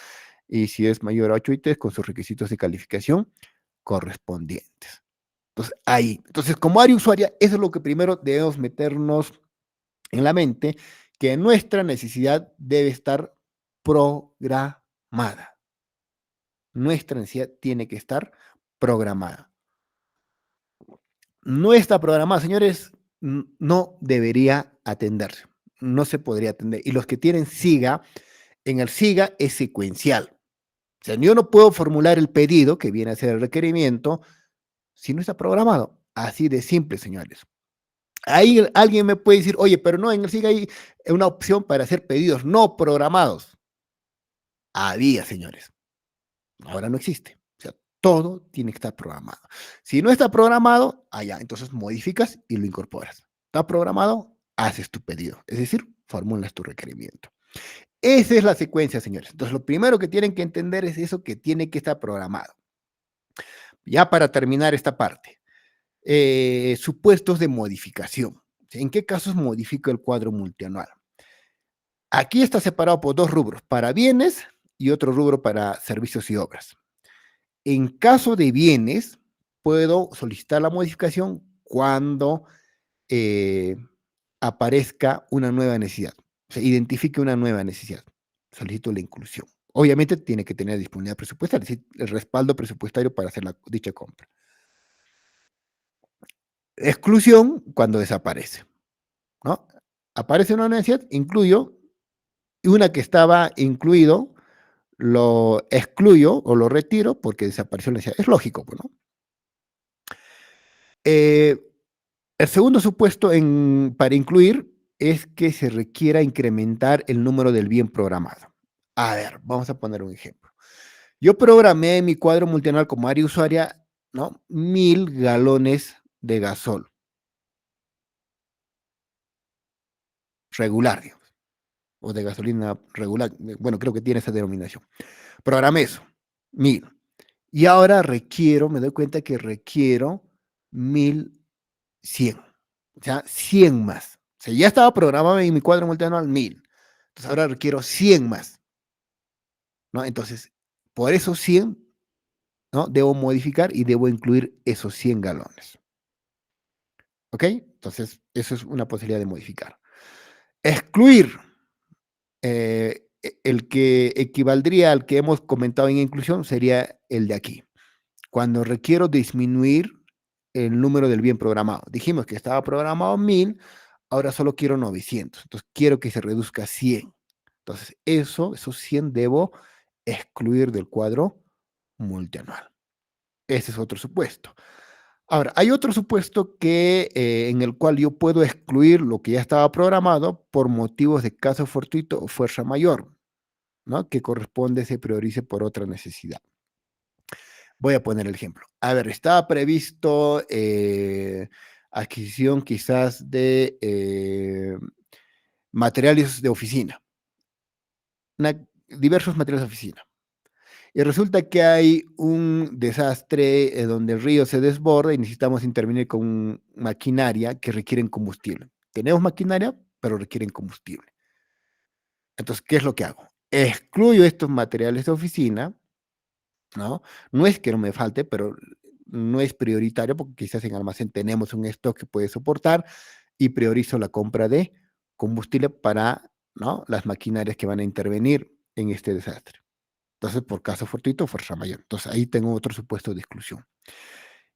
y si es mayor a 8 ítems, con sus requisitos de calificación correspondientes. Entonces, ahí. Entonces, como área usuaria, eso es lo que primero debemos meternos en la mente, que nuestra necesidad debe estar programada. Nuestra necesidad tiene que estar programada. No está programada, señores, no debería atenderse. No se podría atender. Y los que tienen SIGA, en el SIGA es secuencial. O sea, yo no puedo formular el pedido, que viene a ser el requerimiento, si no está programado. Así de simple, señores. Ahí alguien me puede decir, oye, pero no, en el SIGA hay una opción para hacer pedidos no programados. Había, señores. Ahora no existe. O sea, todo tiene que estar programado. Si no está programado, allá, entonces modificas y lo incorporas. Está programado, haces tu pedido. Es decir, formulas tu requerimiento. Esa es la secuencia, señores. Entonces, lo primero que tienen que entender es eso que tiene que estar programado. Ya para terminar esta parte, supuestos de modificación. ¿En qué casos modifico el cuadro multianual? Aquí está separado por dos rubros, para bienes y otro rubro para servicios y obras. En caso de bienes, puedo solicitar la modificación cuando eh, aparezca una nueva necesidad, se identifique una nueva necesidad. Solicito la inclusión. Obviamente tiene que tener disponibilidad presupuestaria, es decir, el respaldo presupuestario para hacer dicha compra. Exclusión cuando desaparece, ¿no? Aparece una necesidad, incluyo Y una que estaba incluido, lo excluyo o lo retiro porque desapareció la necesidad. Es lógico, pues, ¿no? El segundo supuesto para incluir es que se requiera incrementar el número del bien programado. A ver, vamos a poner un ejemplo. Yo programé mi cuadro multianual como área usuaria, ¿no? 1000 galones de gasol regular, digamos, o de gasolina regular. Bueno, creo que tiene esa denominación. Programé eso, 1000. Y ahora me doy cuenta que requiero 1100. O sea, 100 más. O sea, ya estaba programado en mi cuadro multianual 1000. Entonces ahora requiero 100 más, ¿no? Entonces, por esos 100, ¿no? Debo modificar y debo incluir esos 100 galones. ¿Ok? Entonces, eso es una posibilidad de modificar. Excluir, el que equivaldría al que hemos comentado en inclusión sería el de aquí. Cuando requiero disminuir el número del bien programado. Dijimos que estaba programado 1000, ahora solo quiero 900. Entonces, quiero que se reduzca a 100. Entonces, esos 100 debo excluir del cuadro multianual. Ese es otro supuesto. Ahora, hay otro supuesto en el cual yo puedo excluir lo que ya estaba programado por motivos de caso fortuito o fuerza mayor, ¿no? Que corresponde se priorice por otra necesidad. Voy a poner el ejemplo. A ver, estaba previsto adquisición quizás de materiales de oficina, diversos materiales de oficina. Y resulta que hay un desastre donde el río se desborda y necesitamos intervenir con maquinaria que requieren combustible. Tenemos maquinaria, pero requieren combustible. Entonces, ¿qué es lo que hago? Excluyo estos materiales de oficina, ¿no? No es que no me falte, pero no es prioritario porque quizás en almacén tenemos un stock que puede soportar y priorizo la compra de combustible para, ¿no? Las maquinarias que van a intervenir en este desastre. Entonces, por caso fortuito, fuerza mayor. Entonces, ahí tengo otro supuesto de exclusión.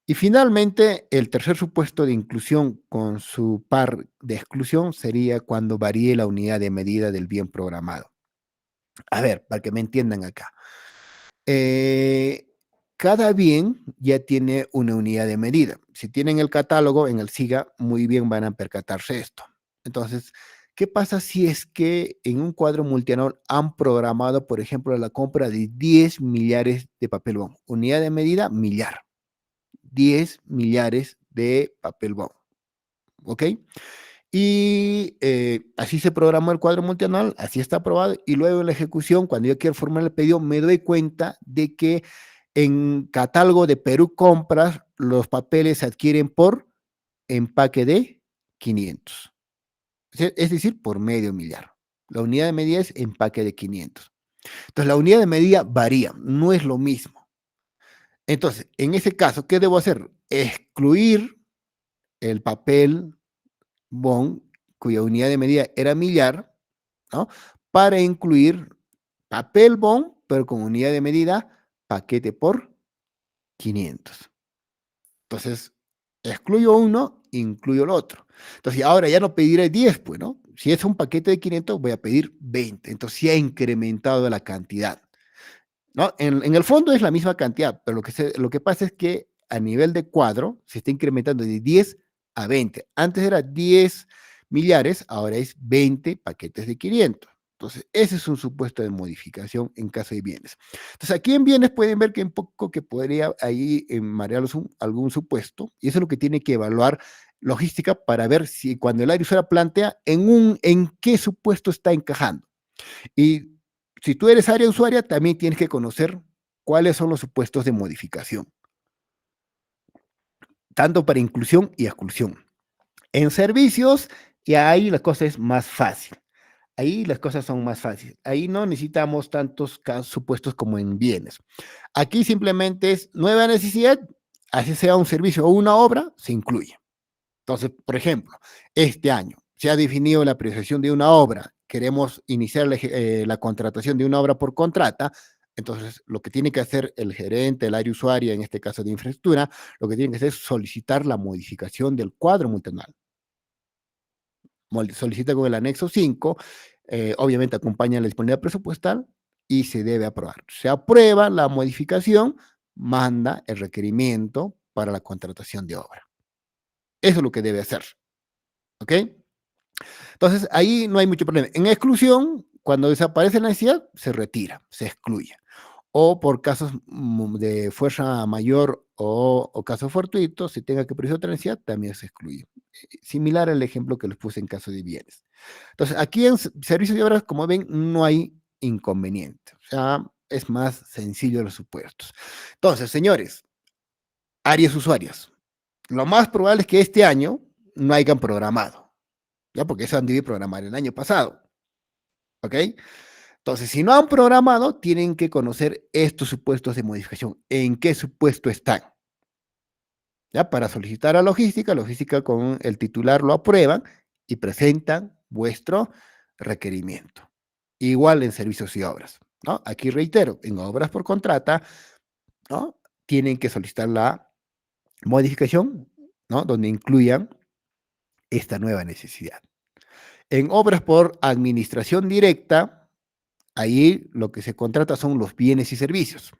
Y finalmente, el tercer supuesto de inclusión con su par de exclusión sería cuando varíe la unidad de medida del bien programado. A ver, para que me entiendan acá. Eh, cada bien ya tiene una unidad de medida. Si tienen el catálogo en el SIGA, muy bien van a percatarse esto. Entonces, ¿qué pasa si es que en un cuadro multianual han programado, por ejemplo, la compra de 10 millares de papel bond? Unidad de medida, millar. 10 millares de papel bond. ¿Ok? Y así se programó el cuadro multianual, así está aprobado, y luego en la ejecución, cuando yo quiero formar el pedido, me doy cuenta de que en catálogo de Perú Compras, los papeles se adquieren por empaque de 500. Es decir, por medio millar. La unidad de medida es empaque de 500. Entonces, la unidad de medida varía, no es lo mismo. Entonces, en ese caso, ¿qué debo hacer? Excluir el papel bond, cuya unidad de medida era millar, ¿no? Para incluir papel bond, pero con unidad de medida, paquete por 500. Entonces, excluyo uno, incluyo el otro. Entonces, ahora ya no pediré 10, pues, ¿no? Si es un paquete de 500, voy a pedir 20. Entonces, sí ha incrementado la cantidad, ¿no? En el fondo es la misma cantidad, pero lo que pasa es que a nivel de cuadro se está incrementando de 10 a 20. Antes era 10 millares, ahora es 20 paquetes de 500. Entonces, ese es un supuesto de modificación en caso de bienes. Entonces, aquí en bienes pueden ver que un poco que podría ahí marearlos algún supuesto, y eso es lo que tiene que evaluar logística para ver si cuando el área usuaria plantea en qué supuesto está encajando. Y si tú eres área usuaria, también tienes que conocer cuáles son los supuestos de modificación, tanto para inclusión y exclusión. En servicios, y ahí la cosa es más fácil. Ahí las cosas son más fáciles. Ahí no necesitamos tantos supuestos como en bienes. Aquí simplemente es nueva necesidad, así sea un servicio o una obra, se incluye. Entonces, por ejemplo, este año se ha definido la priorización de una obra, queremos iniciar la contratación de una obra por contrata, entonces lo que tiene que hacer el gerente, el área usuaria, en este caso de infraestructura, lo que tiene que hacer es solicitar la modificación del cuadro multianual. Solicita con el anexo 5 Obviamente acompaña la disponibilidad presupuestal y se debe aprobar. Se aprueba la modificación, manda el requerimiento para la contratación de obra. Eso es lo que debe hacer. ¿Ok? Entonces, ahí no hay mucho problema. En exclusión, cuando desaparece la necesidad, se retira, se excluye. O por casos de fuerza mayor o casos fortuitos, si tenga que precisar otra necesidad, también se excluye. Similar al ejemplo que les puse en caso de bienes. Entonces, aquí en servicios y obras, como ven, no hay inconveniente. O sea, es más sencillo los supuestos. Entonces, señores, áreas usuarias. Lo más probable es que este año no hayan programado, ¿ya? Porque eso han debido programar el año pasado. ¿Ok? Entonces, si no han programado, tienen que conocer estos supuestos de modificación. ¿En qué supuesto están? ¿Ya? Para solicitar a logística con el titular lo aprueban y presentan vuestro requerimiento. Igual en servicios y obras, ¿no? Aquí reitero, en obras por contrata, ¿no? Tienen que solicitar la modificación, ¿no? Donde incluyan esta nueva necesidad. En obras por administración directa, ahí lo que se contrata son los bienes y servicios.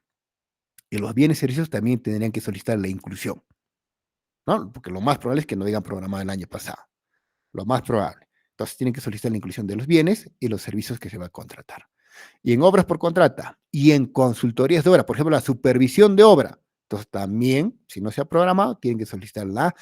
Y los bienes y servicios también tendrían que solicitar la inclusión, ¿no? Porque lo más probable es que no hayan programado el año pasado. Lo más probable. Entonces tienen que solicitar la inclusión de los bienes y los servicios que se va a contratar. Y en obras por contrata y en consultorías de obra, por ejemplo, la supervisión de obra. Entonces también, si no se ha programado, tienen que solicitar la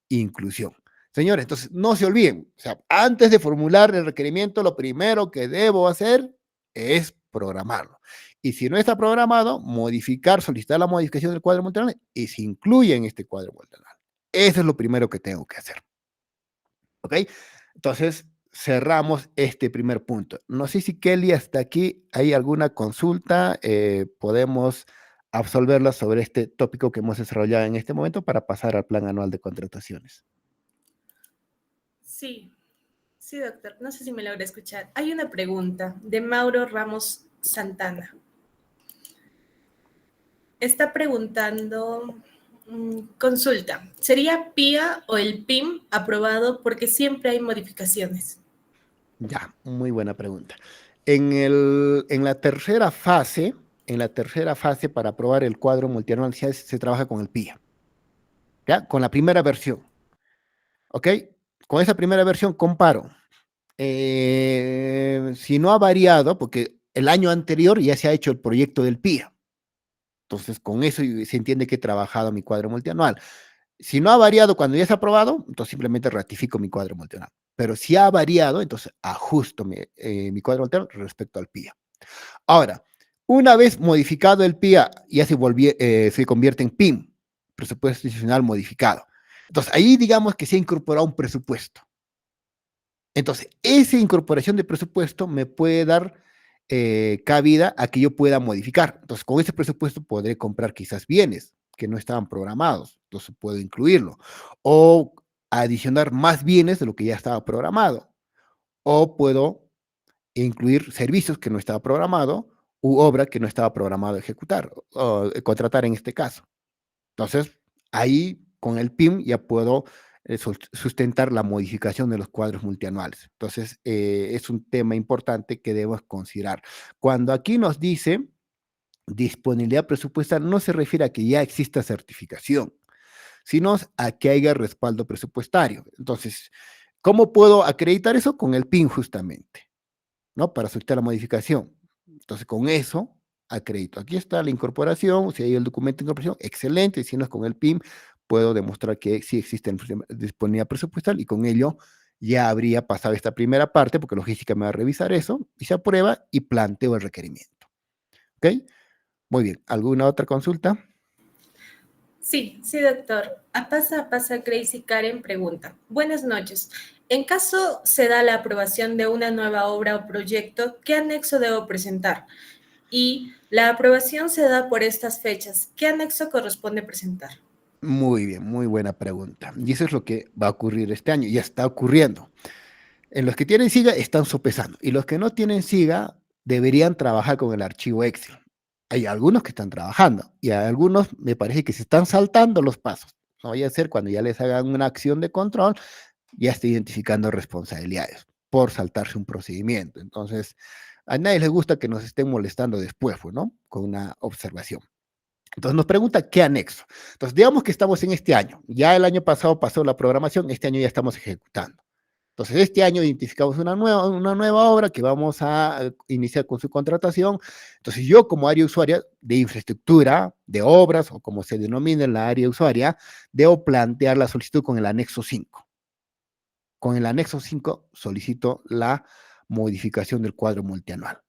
inclusión. Señores, entonces no se olviden, o sea, antes de formular el requerimiento, lo primero que debo hacer es programarlo. Y si no está programado, modificar, solicitar la modificación del cuadro multianual y se incluye en este cuadro multianual. Eso es lo primero que tengo que hacer. ¿Ok? Entonces, cerramos este primer punto. No sé si Kelly hasta aquí hay alguna consulta, podemos absolverla sobre este tópico que hemos desarrollado en este momento para pasar al plan anual de contrataciones.
Sí, sí, doctor. No sé si me logra escuchar. Hay una pregunta de Mauro Ramos Santana. Está preguntando, consulta, ¿sería PIA o el PIM aprobado porque siempre hay modificaciones?
Ya, muy buena pregunta. En la tercera fase, para aprobar el cuadro multianual, se trabaja con el PIA, ¿ya? Con la primera versión, ¿ok? Con esa primera versión comparo. Si no ha variado, porque el año anterior ya se ha hecho el proyecto del PIA, entonces con eso se entiende que he trabajado mi cuadro multianual. Si no ha variado cuando ya se ha aprobado, entonces simplemente ratifico mi cuadro multianual. Pero si ha variado, entonces ajusto mi cuadro multianual respecto al PIA. Ahora, una vez modificado el PIA, ya se convierte en PIM, presupuesto institucional modificado. Entonces, ahí digamos que se ha incorporado un presupuesto. Entonces, esa incorporación de presupuesto me puede dar cabida a que yo pueda modificar. Entonces, con ese presupuesto podré comprar quizás bienes que no estaban programados, entonces puedo incluirlo. O adicionar más bienes de lo que ya estaba programado. O puedo incluir servicios que no estaba programado u obra que no estaba programado ejecutar o contratar en este caso. Entonces, ahí con el PIM ya puedo sustentar la modificación de los cuadros multianuales. Entonces, es un tema importante que debemos considerar. Cuando aquí nos dice disponibilidad presupuestal, no se refiere a que ya exista certificación, sino a que haya respaldo presupuestario. Entonces, ¿cómo puedo acreditar eso? Con el PIN justamente, ¿no? Para solicitar la modificación. Entonces, con eso, acredito. Aquí está la incorporación, si hay el documento de incorporación, excelente. Si no es con el PIM, puedo demostrar que sí existe disponibilidad presupuestal y con ello ya habría pasado esta primera parte, porque logística me va a revisar eso, y se aprueba y planteo el requerimiento. ¿Ok? Muy bien. ¿Alguna otra consulta?
Sí, sí, doctor. A pasa, Crazy Karen pregunta. Buenas noches. En caso se da la aprobación de una nueva obra o proyecto, ¿qué anexo debo presentar? Y la aprobación se da por estas fechas. ¿Qué anexo corresponde presentar?
Muy bien, muy buena pregunta. Y eso es lo que va a ocurrir este año, ya está ocurriendo. En los que tienen SIGA están sopesando y los que no tienen SIGA deberían trabajar con el archivo Excel. Hay algunos que están trabajando y a algunos me parece que se están saltando los pasos. No vaya a ser cuando ya les hagan una acción de control, ya esté identificando responsabilidades. por saltarse un procedimiento. Entonces, a nadie les gusta que nos estén molestando después, pues, ¿no? Con una observación. Entonces nos pregunta qué anexo. Entonces, digamos que estamos en este año. Ya el año pasado pasó la programación, este año ya estamos ejecutando. Entonces, este año identificamos una nueva obra que vamos a iniciar con su contratación. Entonces, yo como área usuaria de infraestructura, de obras, o como se denomina en la área usuaria, debo plantear la solicitud con el anexo 5. Con el anexo 5 solicito la modificación del cuadro multianual.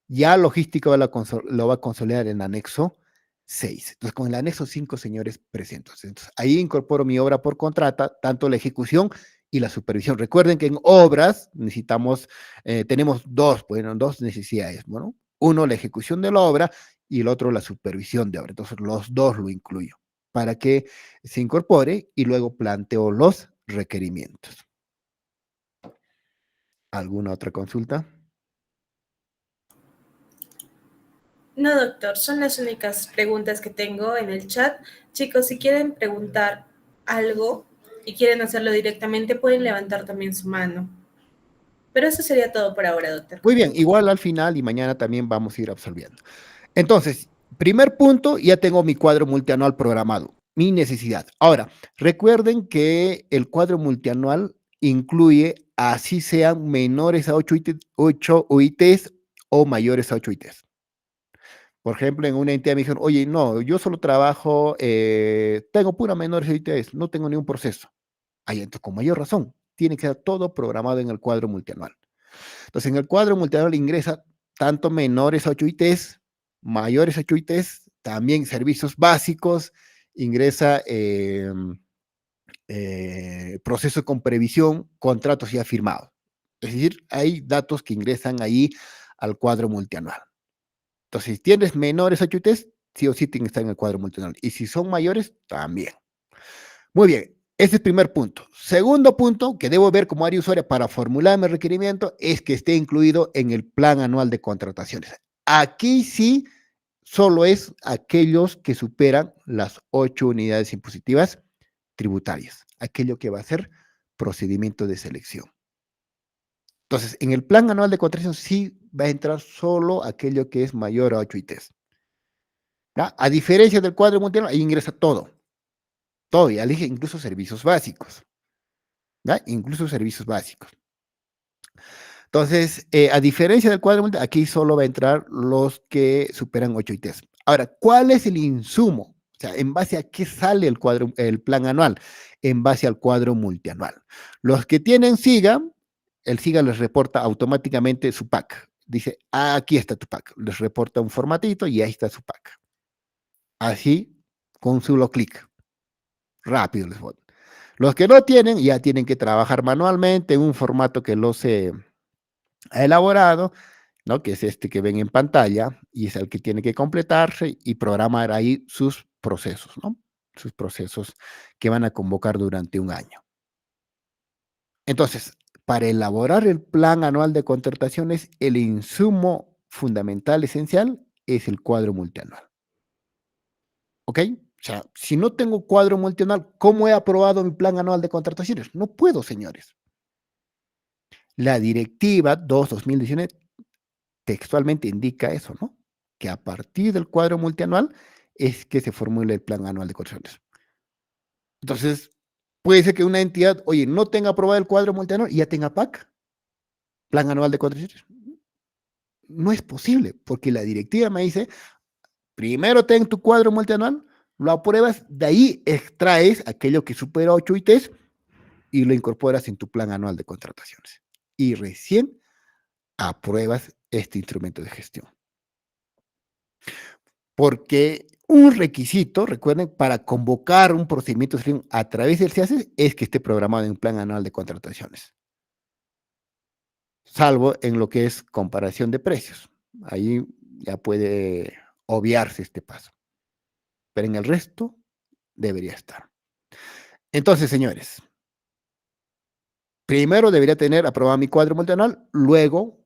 Ya logística lo va a consolidar en anexo 6. Entonces, con el anexo 5, señores, presento. Entonces, ahí incorporo mi obra por contrata, tanto la ejecución y la supervisión. Recuerden que en obras necesitamos, tenemos dos necesidades. Bueno, uno, la ejecución de la obra y el otro, la supervisión de obra. Entonces, los dos lo incluyo para que se incorpore y luego planteo los requerimientos. ¿Alguna otra consulta?
No, doctor, son las únicas preguntas que tengo en el chat. Chicos, si quieren preguntar algo y quieren hacerlo directamente, pueden levantar también su mano. Pero eso sería todo por ahora, doctor.
Muy bien, igual al final y mañana también vamos a ir absolviendo. Entonces, primer punto, ya tengo mi cuadro multianual programado, mi necesidad. Ahora, recuerden que el cuadro multianual incluye, así sean menores a 8 UITs o mayores a 8 UITs. Por ejemplo, en una entidad me dijeron, oye, no, yo solo trabajo, tengo pura menores a UITs, no tengo ningún proceso. Ahí, entonces, con mayor razón, tiene que ser todo programado en el cuadro multianual. Entonces, en el cuadro multianual ingresa tanto menores a 8 ITs, mayores a 8 ITs, también servicios básicos, ingresa proceso con previsión, contratos ya firmados. Es decir, hay datos que ingresan ahí al cuadro multianual. Entonces, si tienes menores a 8 ITs, sí o sí tienen que estar en el cuadro multianual. Y si son mayores, también. Muy bien, ese es el primer punto. Segundo punto que debo ver como área usuaria para formular mi requerimiento es que esté incluido en el plan anual de contrataciones. Aquí sí, solo es aquellos que superan las 8 unidades impositivas tributarias, aquello que va a ser procedimiento de selección. Entonces, en el plan anual de contratación sí va a entrar solo aquello que es mayor a 8 ITs. ¿Ya? A diferencia del cuadro multianual, ahí ingresa todo. Todo, ya elige incluso servicios básicos. ¿Ya? Incluso servicios básicos. Entonces, a diferencia del cuadro multianual, aquí solo va a entrar los que superan 8 ITs. Ahora, ¿cuál es el insumo? O sea, ¿en base a qué sale el plan anual? En base al cuadro multianual. Los que tienen SIGA, el SIGA les reporta automáticamente su PAC. Dice, aquí está tu PAC. Les reporta un formatito y ahí está su PAC. Así, con un solo clic. Rápido les voy. Los que no tienen, ya tienen que trabajar manualmente en un formato que los ha elaborado, ¿no? Que es este que ven en pantalla y es el que tiene que completarse y programar ahí sus procesos, ¿no? Sus procesos que van a convocar durante un año. Entonces, para elaborar el plan anual de contrataciones, el insumo fundamental, esencial, es el cuadro multianual. ¿Ok? O sea, si no tengo cuadro multianual, ¿cómo he aprobado mi plan anual de contrataciones? No puedo, señores. La directiva 2-2019 textualmente indica eso, ¿no? Que a partir del cuadro multianual es que se formula el plan anual de contrataciones. Entonces, puede ser que una entidad, oye, no tenga aprobado el cuadro multianual y ya tenga PAC, plan anual de contrataciones. No es posible, porque la directiva me dice, primero ten tu cuadro multianual, lo apruebas, de ahí extraes aquello que supera 8 ITs y lo incorporas en tu plan anual de contrataciones. Y recién apruebas este instrumento de gestión. Porque un requisito, recuerden, para convocar un procedimiento de selección a través del CIACES es que esté programado en un plan anual de contrataciones. Salvo en lo que es comparación de precios. Ahí ya puede obviarse este paso. Pero en el resto debería estar. Entonces, señores, primero debería tener aprobado mi cuadro multianual, luego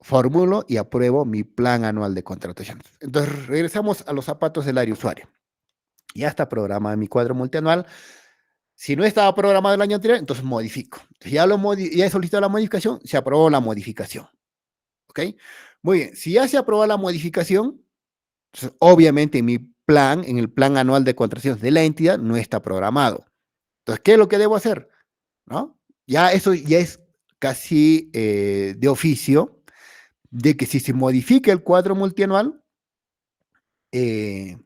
formulo y apruebo mi plan anual de contrataciones. Entonces, regresamos a los zapatos del área usuario. Ya está programado mi cuadro multianual. Si no estaba programado el año anterior, entonces modifico. Entonces ya he solicitado la modificación, se aprobó la modificación. ¿Ok? Muy bien, si ya se aprobó la modificación, entonces, obviamente mi plan, en el plan anual de contrataciones de la entidad, no está programado. Entonces, ¿qué es lo que debo hacer? ¿No? Ya eso ya es casi de oficio, de que si se modifica el cuadro multianual, eh,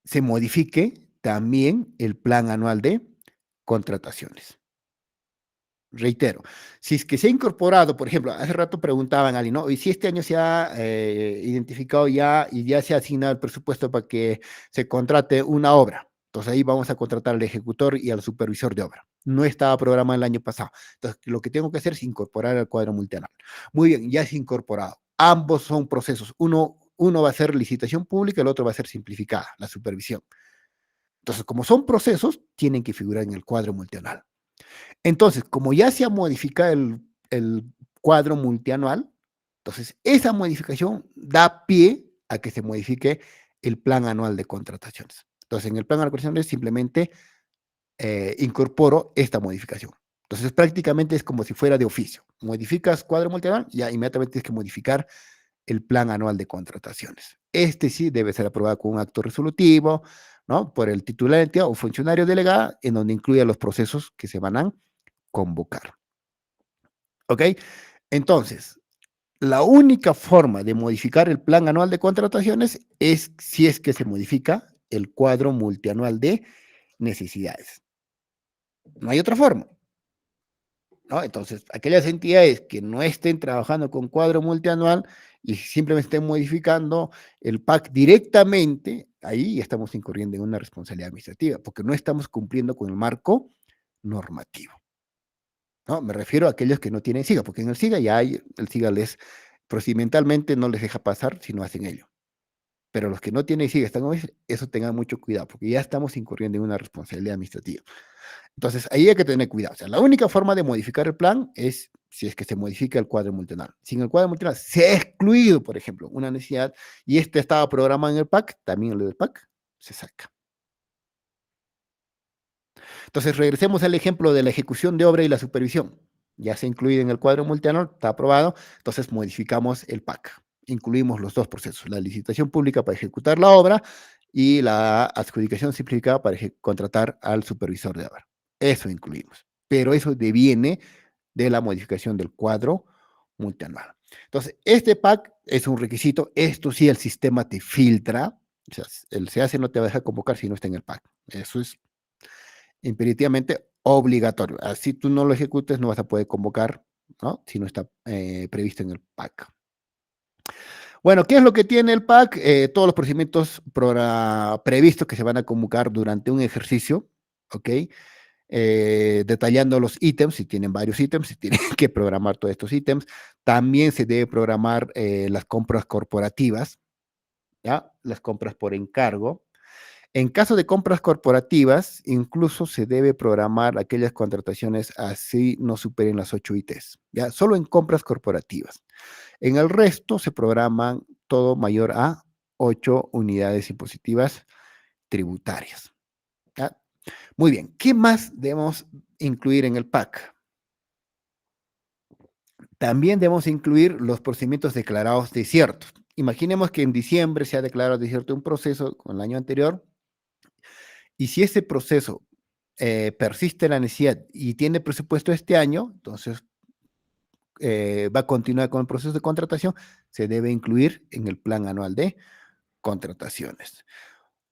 se modifique también el plan anual de contrataciones. Reitero, si es que se ha incorporado, por ejemplo, hace rato preguntaban a alguien, ¿no? Y si este año se ha identificado ya y ya se ha asignado el presupuesto para que se contrate una obra. Entonces ahí vamos a contratar al ejecutor y al supervisor de obra. No estaba programado el año pasado. Entonces lo que tengo que hacer es incorporar al cuadro multianual. Muy bien, ya es incorporado. Ambos son procesos. Uno va a ser licitación pública, el otro va a ser simplificada, la supervisión. Entonces, como son procesos, tienen que figurar en el cuadro multianual. Entonces, como ya se ha modificado el cuadro multianual, entonces esa modificación da pie a que se modifique el plan anual de contrataciones. Entonces, en el plan anual de contrataciones simplemente incorporo esta modificación. Entonces, prácticamente es como si fuera de oficio. Modificas cuadro multianual, ya inmediatamente tienes que modificar el plan anual de contrataciones. Este sí debe ser aprobado con un acto resolutivo, ¿no? Por el titular de la entidad o funcionario delegado, en donde incluya los procesos que se van a convocar. ¿Ok? Entonces, la única forma de modificar el plan anual de contrataciones es si es que se modifica el cuadro multianual de necesidades. No hay otra forma, ¿no? Entonces, aquellas entidades que no estén trabajando con cuadro multianual y simplemente estén modificando el PAC directamente, ahí ya estamos incurriendo en una responsabilidad administrativa, porque no estamos cumpliendo con el marco normativo. ¿No? Me refiero a aquellos que no tienen SIGA, porque en el SIGA ya hay, el SIGA procedimentalmente no les deja pasar si no hacen ello. Pero los que no tienen SIGA, eso tengan mucho cuidado, porque ya estamos incurriendo en una responsabilidad administrativa. Entonces, ahí hay que tener cuidado. O sea, la única forma de modificar el plan es si es que se modifica el cuadro multianual. Si en el cuadro multianual se ha excluido, por ejemplo, una necesidad y este estaba programado en el PAC, también lo del PAC se saca. Entonces, regresemos al ejemplo de la ejecución de obra y la supervisión. Ya se incluye en el cuadro multianual, está aprobado, entonces modificamos el PAC. Incluimos los dos procesos, la licitación pública para ejecutar la obra y la adjudicación simplificada para contratar al supervisor de obra. Eso incluimos, pero eso deviene de la modificación del cuadro multianual. Entonces, este PAC es un requisito, esto sí el sistema te filtra, o sea, el SEACE no te va a dejar convocar si no está en el PAC. Eso es imperativamente obligatorio. Así tú no lo ejecutes, no vas a poder convocar, ¿no? Si no está previsto en el PAC. Bueno, ¿qué es lo que tiene el PAC? Todos los procedimientos previstos que se van a convocar durante un ejercicio, ¿ok? Detallando los ítems, si tienen varios ítems, si tienen que programar todos estos ítems. También se debe programar las compras corporativas, ¿ya? Las compras por encargo. En caso de compras corporativas, incluso se debe programar aquellas contrataciones así no superen las 8 ITs, ¿ya? Solo en compras corporativas. En el resto se programan todo mayor a 8 unidades impositivas tributarias, ¿ya? Muy bien, ¿qué más debemos incluir en el PAC? También debemos incluir los procedimientos declarados desiertos. Imaginemos que en diciembre se ha declarado desierto un proceso con el año anterior, y si ese proceso persiste la necesidad y tiene presupuesto este año, entonces va a continuar con el proceso de contratación, se debe incluir en el plan anual de contrataciones.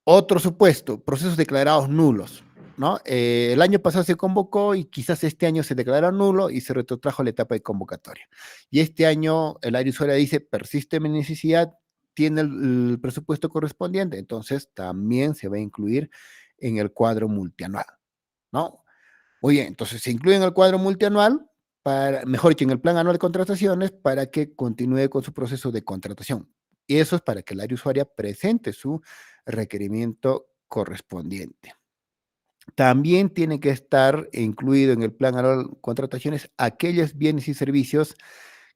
Otro supuesto, procesos declarados nulos, ¿no? El año pasado se convocó y quizás este año se declaró nulo y se retrotrajo la etapa de convocatoria. Y este año el área usuaria dice, persiste mi necesidad, tiene el presupuesto correspondiente, entonces también se va a incluir en el cuadro multianual, ¿no? Muy bien, entonces se incluye en el cuadro multianual, mejor dicho, en el plan anual de contrataciones, para que continúe con su proceso de contratación. Y eso es para que el área usuaria presente su requerimiento correspondiente. También tiene que estar incluido en el plan anual de contrataciones aquellos bienes y servicios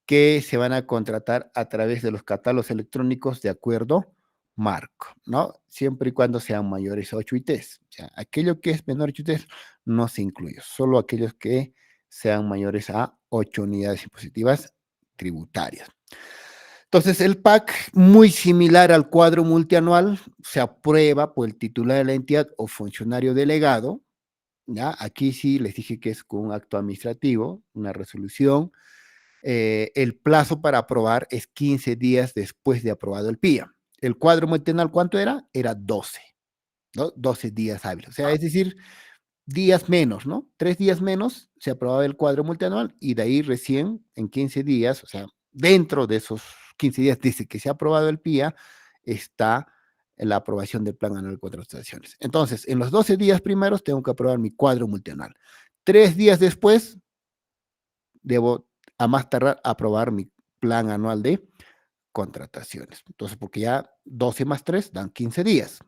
que se van a contratar a través de los catálogos electrónicos de acuerdo marco, ¿no? Siempre y cuando sean mayores a 8 ITs. O sea, aquello que es menor a 8 ITs no se incluye, solo aquellos que sean mayores a 8 unidades impositivas tributarias. Entonces, el PAC, muy similar al cuadro multianual, se aprueba por el titular de la entidad o funcionario delegado. ¿Ya? Aquí sí les dije que es con un acto administrativo, una resolución. El plazo para aprobar es 15 días después de aprobado el PIA. El cuadro multianual, ¿cuánto era? Era 12, ¿no? 12 días hábiles. O sea, es decir, días menos, ¿no? 3 días menos se aprobaba el cuadro multianual y de ahí recién en 15 días, o sea, dentro de esos 15 días desde que se ha aprobado el PIA, está la aprobación del plan anual de contrataciones. Entonces, en los 12 días primeros tengo que aprobar mi cuadro multianual. 3 días después, debo a más tardar aprobar mi plan anual de contrataciones. Entonces, porque ya 12 más 3 dan 15 días.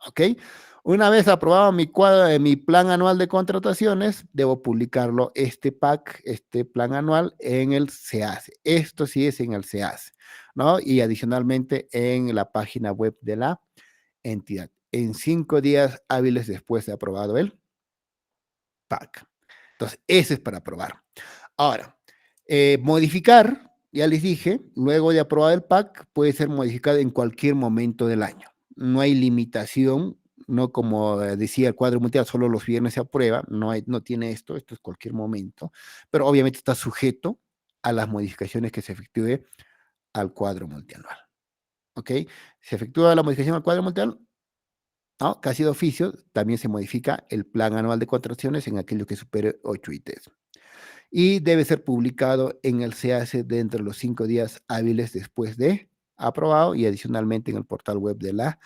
¿Ok? Una vez aprobado mi plan anual de contrataciones, debo publicarlo, este PAC, este plan anual, en el SEACE. Esto sí es en el SEACE, ¿no? Y adicionalmente en la página web de la entidad. En 5 días hábiles después de aprobado el PAC. Entonces, ese es para aprobar. Ahora, modificar, ya les dije, luego de aprobado el PAC, puede ser modificado en cualquier momento del año. No hay limitación, no como decía el cuadro mundial, solo los viernes se aprueba, no tiene esto es cualquier momento, pero obviamente está sujeto a las modificaciones que se efectúe al cuadro multianual. ¿Ok? Se efectúa la modificación al cuadro multianual, ¿no? Casi de oficio, también se modifica el plan anual de contrataciones en aquello que supere 8 ITs. Y debe ser publicado en el SEACE dentro de los 5 días hábiles después de aprobado y adicionalmente en el portal web de la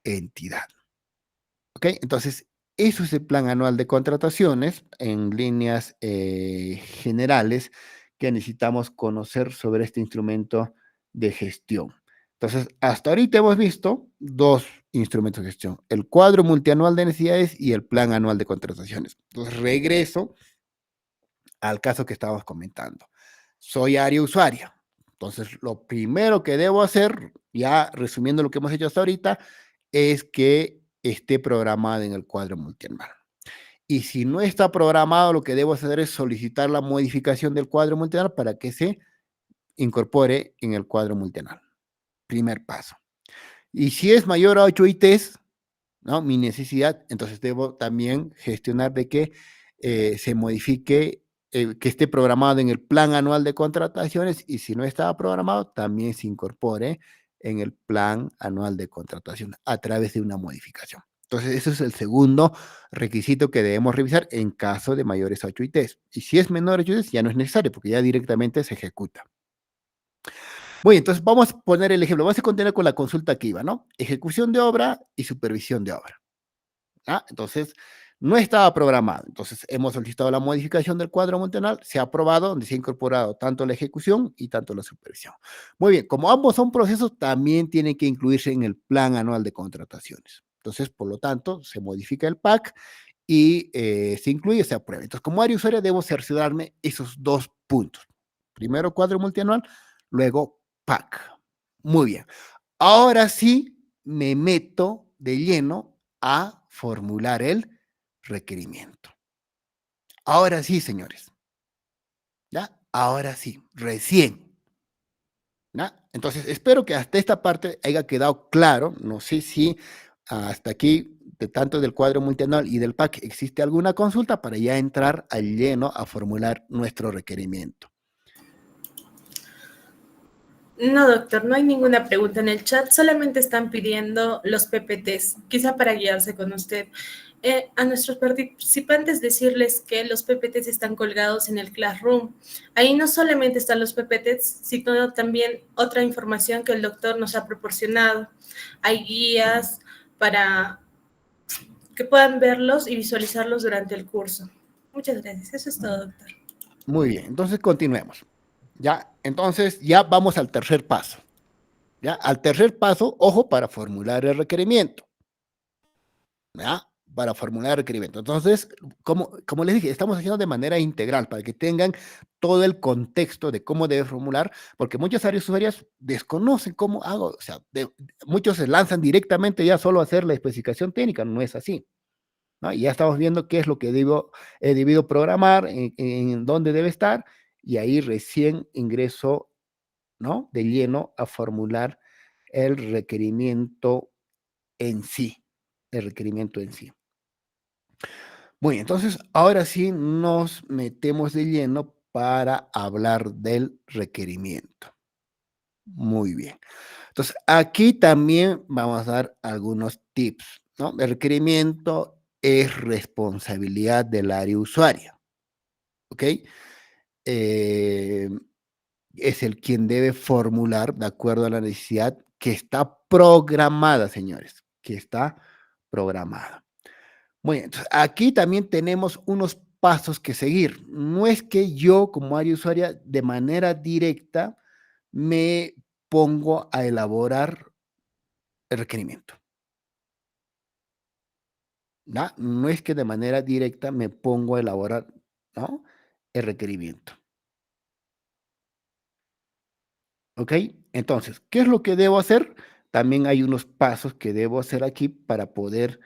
entidad. ¿Ok? Entonces, eso es el plan anual de contrataciones en líneas generales que necesitamos conocer sobre este instrumento de gestión. Entonces, hasta ahorita hemos visto dos instrumentos de gestión, el cuadro multianual de necesidades y el plan anual de contrataciones. Entonces, regreso al caso que estábamos comentando. Soy área usuaria. Entonces, lo primero que debo hacer, ya resumiendo lo que hemos hecho hasta ahorita, es que esté programado en el cuadro multianual. Y si no está programado, lo que debo hacer es solicitar la modificación del cuadro multianual para que se incorpore en el cuadro multianual. Primer paso. Y si es mayor a 8 ITs, ¿no? Mi necesidad, entonces debo también gestionar de que se modifique, que esté programado en el plan anual de contrataciones y si no estaba programado, también se incorpore en el plan anual de contratación a través de una modificación. Entonces, ese es el segundo requisito que debemos revisar en caso de mayores a 8 ITs. Y si es menor a 8 ITs, ya no es necesario porque ya directamente se ejecuta. Muy bien, entonces vamos a poner el ejemplo. Vamos a continuar con la consulta que iba, ¿no? Ejecución de obra y supervisión de obra. ¿Ah? Entonces, no estaba programado. Entonces, hemos solicitado la modificación del cuadro multianual, se ha aprobado, donde se ha incorporado tanto la ejecución y tanto la supervisión. Muy bien, como ambos son procesos, también tienen que incluirse en el plan anual de contrataciones. Entonces, por lo tanto, se modifica el PAC y se incluye, se aprueba. Entonces, como área usuaria, debo cerciorarme esos dos puntos. Primero cuadro multianual, luego PAC. Muy bien. Ahora sí me meto de lleno a formular el requerimiento. Ahora sí, señores. ¿Ya? Ahora sí, recién. ¿Ya? Entonces, espero que hasta esta parte haya quedado claro. No sé si hasta aquí, de tanto del cuadro multianual y del PAC, existe alguna consulta para ya entrar al lleno a formular nuestro requerimiento.
No, doctor, no hay ninguna pregunta en el chat, solamente están pidiendo los PPTs, quizá para guiarse con usted. A nuestros participantes decirles que los PPTs están colgados en el Classroom. Ahí no solamente están los PPTs, sino también otra información que el doctor nos ha proporcionado. Hay guías para que puedan verlos y visualizarlos durante el curso. Muchas gracias. Eso es todo, doctor.
Muy bien, entonces continuemos. Ya, entonces ya vamos al tercer paso. ¿Ya? Al tercer paso, ojo, para formular el requerimiento. ¿Ya? para formular requerimiento. Entonces, como les dije, estamos haciendo de manera integral para que tengan todo el contexto de cómo debe formular, porque muchas áreas usuarias desconocen cómo hago, o sea, muchos se lanzan directamente ya solo a hacer la especificación técnica, no es así, ¿no? Y ya estamos viendo qué es lo que he debido programar, en dónde debe estar, y ahí recién ingreso, ¿no? De lleno a formular el requerimiento en sí, el requerimiento en sí. Muy bien, entonces ahora sí nos metemos de lleno para hablar del requerimiento. Muy bien. Entonces, aquí también vamos a dar algunos tips, ¿no? El requerimiento es responsabilidad del área usuaria, ¿ok? Eh, es el quien debe formular de acuerdo a la necesidad que está programada, señores, que está programada. Muy bien, entonces aquí también tenemos unos pasos que seguir. No es que yo como área usuaria de manera directa me pongo a elaborar el requerimiento. ¿No? No es que de manera directa me pongo a elaborar, ¿no? El requerimiento. ¿Ok? Entonces, ¿qué es lo que debo hacer? También hay unos pasos que debo hacer aquí para poder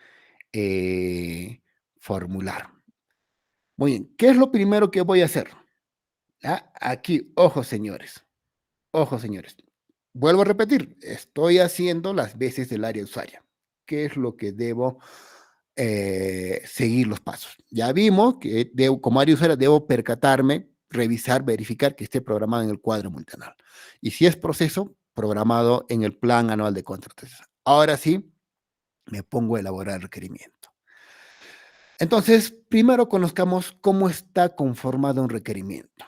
formular. Muy bien, ¿qué es lo primero que voy a hacer? ¿Ah? Aquí, ojo señores, ojo señores. Vuelvo a repetir, estoy haciendo las veces del área usuaria. ¿Qué es lo que debo seguir los pasos? Ya vimos que como área usuaria debo percatarme, revisar, verificar que esté programado en el cuadro multianual. Y si es proceso, programado en el plan anual de contratación. Ahora sí, me pongo a elaborar el requerimiento. Entonces, primero conozcamos cómo está conformado un requerimiento.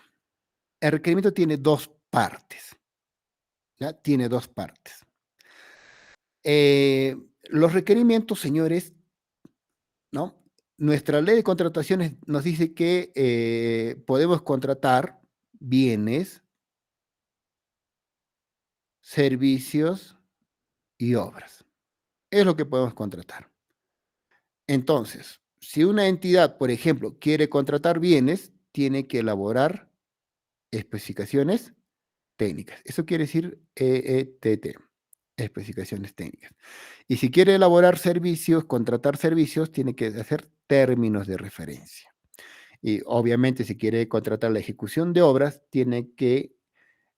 El requerimiento tiene dos partes. ¿Ya? Tiene dos partes. Los requerimientos, señores, ¿no? Nuestra ley de contrataciones nos dice que podemos contratar bienes, servicios y obras. Es lo que podemos contratar. Entonces, si una entidad, por ejemplo, quiere contratar bienes, tiene que elaborar especificaciones técnicas. Eso quiere decir EETT, especificaciones técnicas. Y si quiere elaborar servicios, contratar servicios, tiene que hacer términos de referencia. Y obviamente, si quiere contratar la ejecución de obras, tiene que,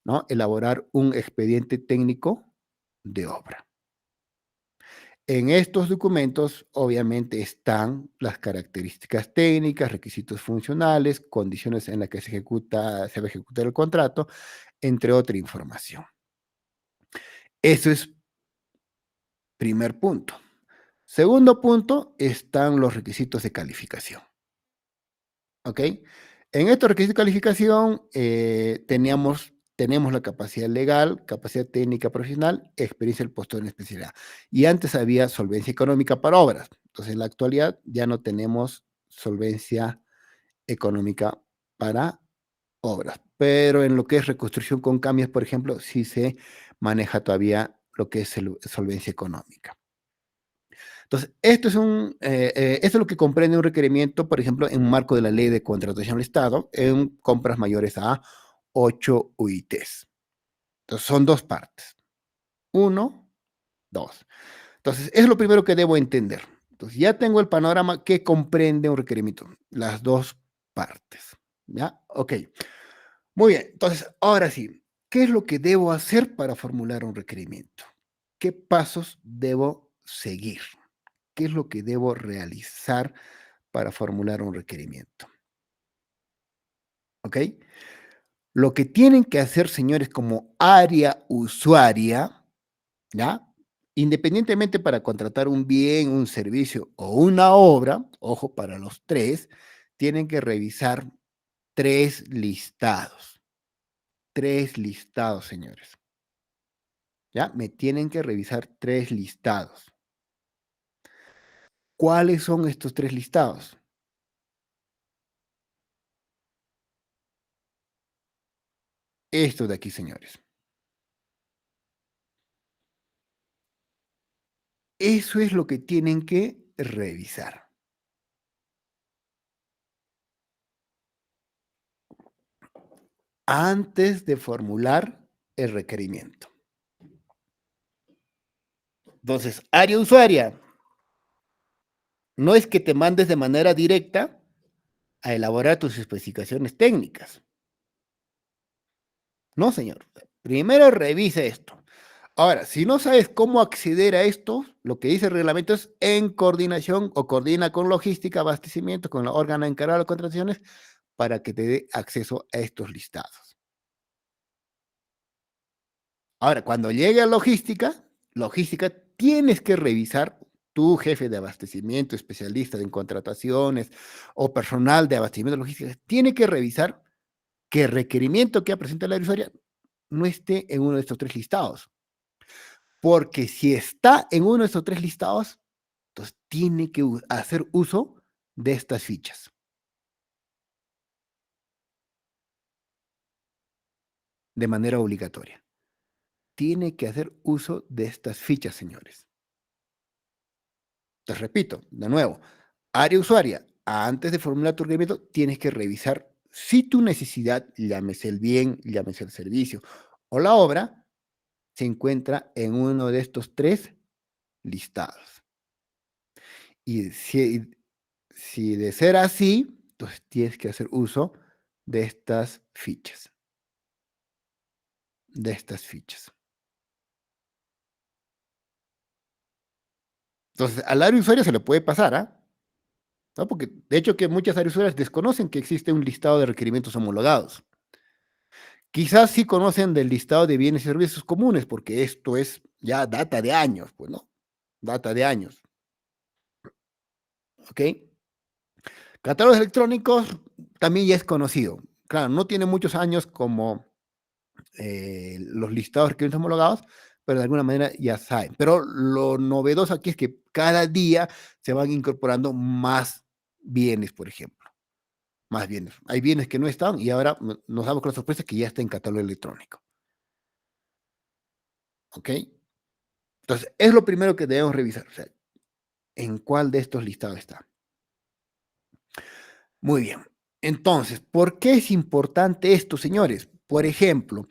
¿no?, elaborar un expediente técnico de obra. En estos documentos, obviamente, están las características técnicas, requisitos funcionales, condiciones en las que se va a ejecutar el contrato, entre otra información. Eso es primer punto. Segundo punto, están los requisitos de calificación. ¿Ok? En estos requisitos de calificación tenemos la capacidad legal, capacidad técnica profesional, experiencia del postor en especialidad. Y antes había solvencia económica para obras. Entonces, en la actualidad ya no tenemos solvencia económica para obras. Pero en lo que es reconstrucción con cambios, por ejemplo, sí se maneja todavía lo que es solvencia económica. Entonces, esto es lo que comprende un requerimiento, por ejemplo, en un marco de la ley de contratación del Estado, en compras mayores a 8 UITs. Entonces, son dos partes. Uno, dos. Entonces, es lo primero que debo entender. Entonces, ya tengo el panorama que comprende un requerimiento, las dos partes. ¿Ya? Ok. Muy bien. Entonces, ahora sí, ¿qué es lo que debo hacer para formular un requerimiento? ¿Qué pasos debo seguir? ¿Qué es lo que debo realizar para formular un requerimiento? ¿Ok? Lo que tienen que hacer, señores, como área usuaria, ¿ya? Independientemente para contratar un bien, un servicio o una obra, ojo, para los tres, tienen que revisar tres listados, señores. ¿Ya? Me tienen que revisar tres listados. ¿Cuáles son estos tres listados? Estos de aquí, señores. Eso es lo que tienen que revisar. antes de formular el requerimiento. Entonces, área usuaria, no es que te mandes de manera directa a elaborar tus especificaciones técnicas. No, señor. Primero revise esto. Ahora, si no sabes cómo acceder a esto, lo que dice el reglamento es en coordinación o coordina con logística, abastecimiento, con el órgano encargado de contrataciones para que te dé acceso a estos listados. Ahora, cuando llegue a logística tienes que revisar tu jefe de abastecimiento, especialista en contrataciones o personal de abastecimiento de logística, tiene que revisar que el requerimiento que ha presentado la usuaria no esté en uno de estos tres listados. Porque si está en uno de estos tres listados, entonces tiene que hacer uso de estas fichas de manera obligatoria. Tiene que hacer uso de estas fichas, señores. Te repito, de nuevo, área usuaria, antes de formular tu requerimiento, tienes que revisar si tu necesidad, llámese el bien, llámese el servicio o la obra, se encuentra en uno de estos tres listados. Y si de ser así, entonces tienes que hacer uso de estas fichas. De estas fichas. Entonces, al área usuario se le puede pasar, ¿ah? ¿No? Porque de hecho que muchas áreas usuarias desconocen que existe un listado de requerimientos homologados. Quizás sí conocen del listado de bienes y servicios comunes, porque esto es ya data de años, pues, ¿no? Data de años. ¿Ok? Catálogos electrónicos también ya es conocido. Claro, no tiene muchos años como los listados de requerimientos homologados, pero de alguna manera ya saben. Pero lo novedoso aquí es que cada día se van incorporando más bienes, por ejemplo. Más bienes. Hay bienes que no están y ahora nos damos con la sorpresa que ya está en catálogo electrónico. ¿Ok? Entonces, es lo primero que debemos revisar. O sea, ¿en cuál de estos listados está? Muy bien. Entonces, ¿por qué es importante esto, señores? Por ejemplo,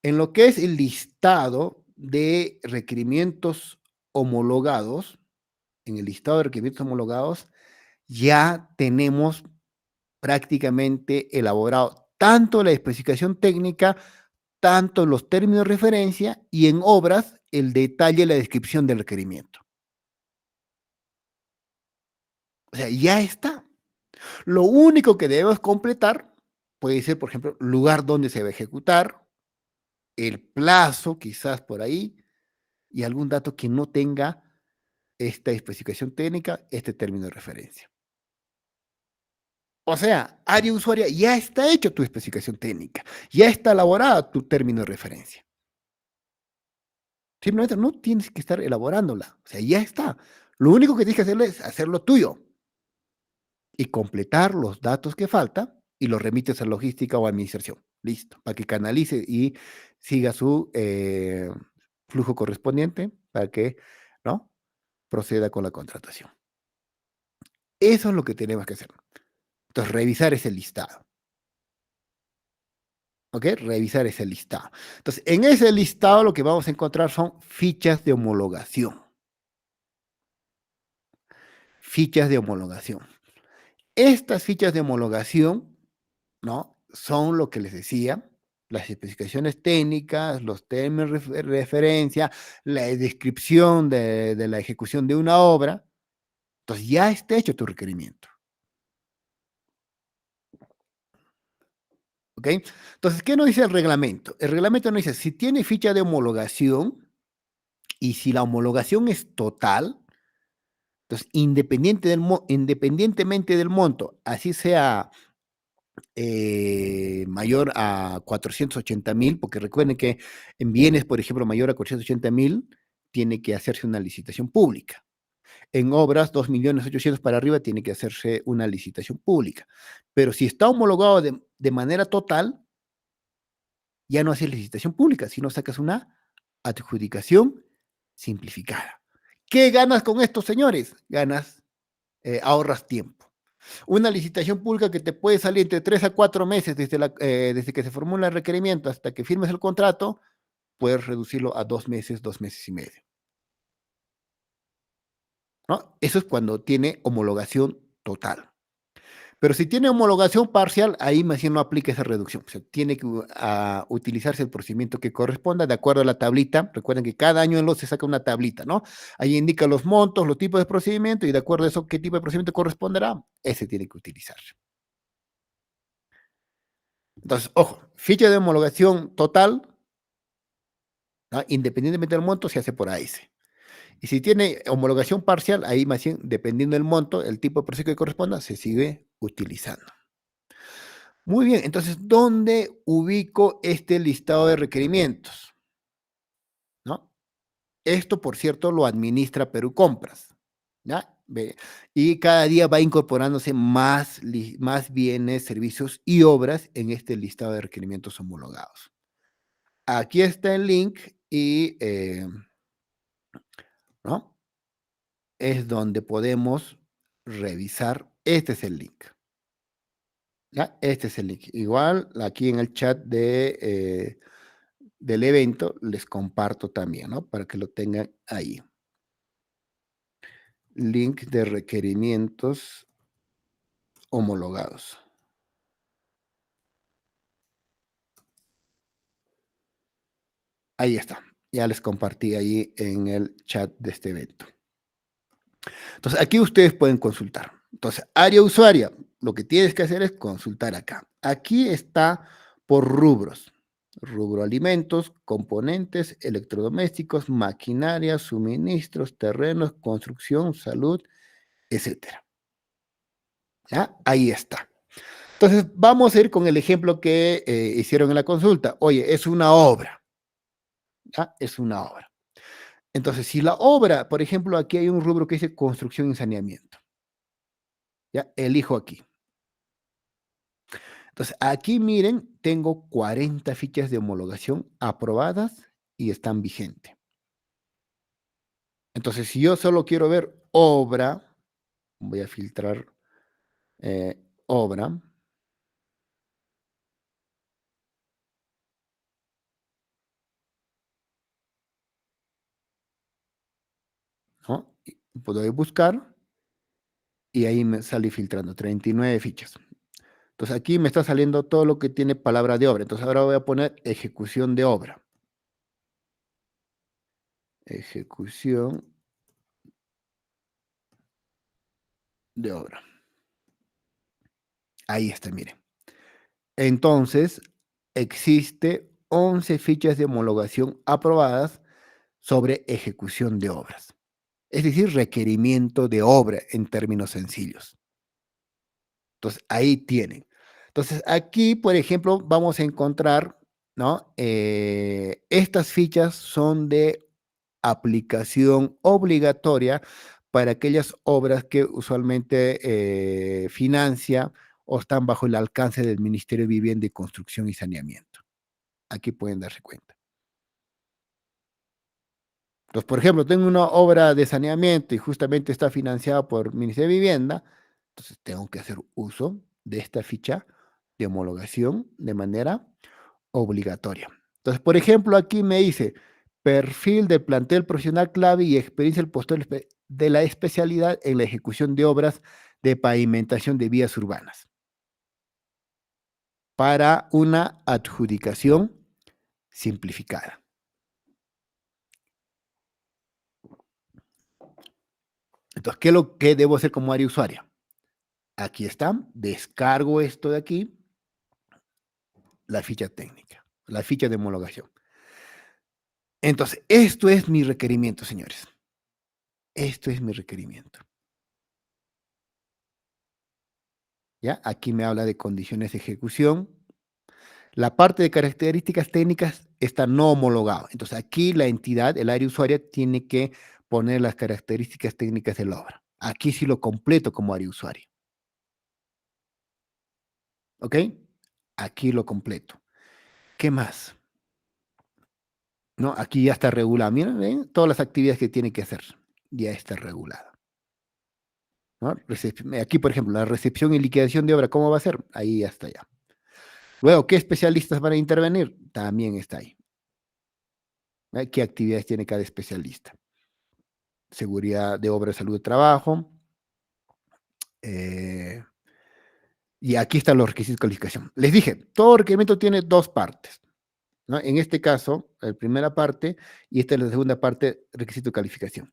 en lo que es el listado de requerimientos homologados, en el listado de requerimientos homologados, ya tenemos prácticamente elaborado tanto la especificación técnica, tanto los términos de referencia y en obras el detalle y la descripción del requerimiento. O sea, ya está. Lo único que debemos completar puede ser, por ejemplo, lugar donde se va a ejecutar, el plazo, quizás por ahí, y algún dato que no tenga esta especificación técnica, este término de referencia. O sea, área usuaria, ya está hecha tu especificación técnica, ya está elaborada tu término de referencia. Simplemente no tienes que estar elaborándola, o sea, ya está. Lo único que tienes que hacer es hacerlo tuyo y completar los datos que faltan y los remites a logística o administración. Listo, para que canalice y siga su flujo correspondiente para que, ¿no?, proceda con la contratación. Eso es lo que tenemos que hacer. Entonces, revisar ese listado. ¿Ok? Revisar ese listado. Entonces, en ese listado lo que vamos a encontrar son fichas de homologación. Fichas de homologación. Estas fichas de homologación, ¿no?, son lo que les decía, las especificaciones técnicas, los términos de referencia, la descripción de la ejecución de una obra. Entonces, ya está hecho tu requerimiento. ¿Ok? Entonces, ¿qué nos dice el reglamento? El reglamento nos dice, si tiene ficha de homologación y si la homologación es total, entonces, independientemente del monto, así sea mayor a 480,000, porque recuerden que en bienes, por ejemplo, mayor a 480,000, tiene que hacerse una licitación pública. En obras, 2.800.000 para arriba, tiene que hacerse una licitación pública. Pero si está homologado de manera total, ya no haces licitación pública, sino sacas una adjudicación simplificada. ¿Qué ganas con esto, señores? Ganas, ahorras tiempo. Una licitación pública que te puede salir entre 3 a 4 meses desde que se formula el requerimiento hasta que firmes el contrato, puedes reducirlo a 2 meses y medio, ¿no? Eso es cuando tiene homologación total. Pero si tiene homologación parcial, ahí más bien no aplica esa reducción. O sea, tiene que utilizarse el procedimiento que corresponda de acuerdo a la tablita. Recuerden que cada año en los se saca una tablita, ¿no? Ahí indica los montos, los tipos de procedimiento y de acuerdo a eso, qué tipo de procedimiento corresponderá, ese tiene que utilizarse. Entonces, ojo, ficha de homologación total, ¿no? Independientemente del monto, se hace por AS. Y si tiene homologación parcial, ahí más bien, dependiendo del monto, el tipo de procedimiento que corresponda, se sigue utilizando. Muy bien, entonces, ¿dónde ubico este listado de requerimientos? ¿No? Esto, por cierto, lo administra Perú Compras. ¿Ya? Y cada día va incorporándose más bienes, servicios y obras en este listado de requerimientos homologados. Aquí está el link y ¿no? Es donde podemos revisar. Este es el link. ¿Ya? Este es el link. Igual aquí en el chat del evento les comparto también, ¿no? Para que lo tengan ahí. Link de requerimientos homologados. Ahí está. Ya les compartí ahí en el chat de este evento. Entonces, aquí ustedes pueden consultar. Entonces, área usuaria, lo que tienes que hacer es consultar acá. Aquí está por rubros. Rubro alimentos, componentes, electrodomésticos, maquinaria, suministros, terrenos, construcción, salud, etcétera. ¿Ya? Ahí está. Entonces, vamos a ir con el ejemplo que hicieron en la consulta. Oye, es una obra. ¿Ya? Es una obra. Entonces, si la obra, por ejemplo, aquí hay un rubro que dice construcción y saneamiento. Ya, elijo aquí. Entonces, aquí miren, tengo 40 fichas de homologación aprobadas y están vigentes. Entonces, si yo solo quiero ver obra, voy a filtrar obra. ¿No? Puedo buscar y ahí me sale filtrando 39 fichas. Entonces, aquí me está saliendo todo lo que tiene palabra de obra. Entonces, ahora voy a poner ejecución de obra. Ejecución de obra. Ahí está, miren. Entonces, existe 11 fichas de homologación aprobadas sobre ejecución de obras. Es decir, requerimiento de obra en términos sencillos. Entonces, ahí tienen. Entonces, aquí, por ejemplo, vamos a encontrar, ¿no? Estas fichas son de aplicación obligatoria para aquellas obras que usualmente financia o están bajo el alcance del Ministerio de Vivienda y Construcción y Saneamiento. Aquí pueden darse cuenta. Entonces, por ejemplo, tengo una obra de saneamiento y justamente está financiada por el Ministerio de Vivienda, entonces tengo que hacer uso de esta ficha de homologación de manera obligatoria. Entonces, por ejemplo, aquí me dice perfil del plantel profesional clave y experiencia del postor de la especialidad en la ejecución de obras de pavimentación de vías urbanas para una adjudicación simplificada. Entonces, ¿qué es lo que debo hacer como área usuaria? Aquí está, descargo esto de aquí, la ficha técnica, la ficha de homologación. Entonces, esto es mi requerimiento, señores. Esto es mi requerimiento. ¿Ya? Aquí me habla de condiciones de ejecución. La parte de características técnicas está no homologado. Entonces, aquí la entidad, el área usuaria, tiene que poner las características técnicas de la obra. Aquí sí lo completo como área usuaria. ¿Ok? Aquí lo completo. ¿Qué más? ¿No? Aquí ya está regulado. Miren, ¿ven? Todas las actividades que tiene que hacer ya está regulada. ¿no? Aquí, por ejemplo, la recepción y liquidación de obra, ¿cómo va a ser? Ahí ya está ya. Luego, ¿qué especialistas van a intervenir? También está ahí. ¿Qué actividades tiene cada especialista? Seguridad de obra, salud de trabajo. Y aquí están los requisitos de calificación. Les dije, todo requerimiento tiene dos partes, ¿no? En este caso, la primera parte, y esta es la segunda parte, requisito de calificación.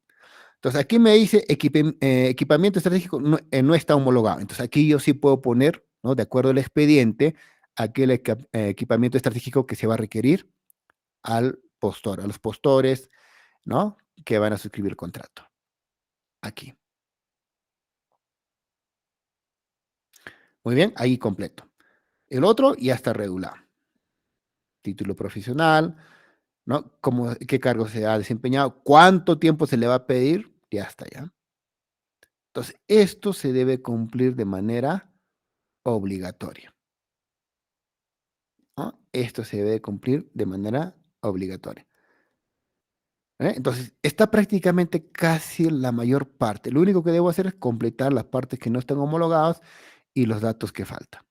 Entonces, aquí me dice equipamiento estratégico no está homologado. Entonces, aquí yo sí puedo poner, ¿no? De acuerdo al expediente, aquel equipamiento estratégico que se va a requerir al postor, a los postores, ¿no? Que van a suscribir el contrato. Aquí. Muy bien, ahí completo. El otro ya está regulado. Título profesional, ¿no? ¿Qué cargo se ha desempeñado? ¿Cuánto tiempo se le va a pedir? Ya está, ya. Entonces, esto se debe cumplir de manera obligatoria, ¿no? Esto se debe cumplir de manera obligatoria. Entonces, está prácticamente casi la mayor parte. Lo único que debo hacer es completar las partes que no están homologadas y los datos que faltan.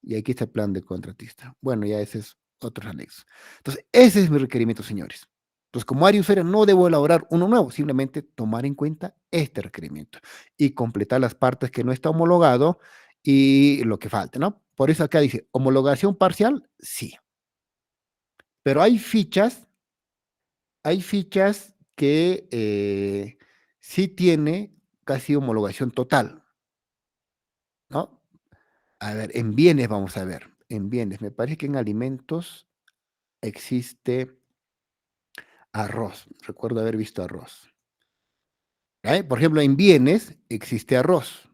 Y aquí está el plan de contratista. Bueno, ya ese es otro anexo. Entonces, ese es mi requerimiento, señores. Entonces, como área usuaria, no debo elaborar uno nuevo, simplemente tomar en cuenta este requerimiento y completar las partes que no está homologado y lo que falta, ¿no? Por eso acá dice, homologación parcial, sí. Pero hay fichas que sí tiene casi homologación total, ¿no? A ver, en bienes vamos a ver. En bienes, me parece que en alimentos existe arroz. Recuerdo haber visto arroz. Por ejemplo, en bienes existe arroz,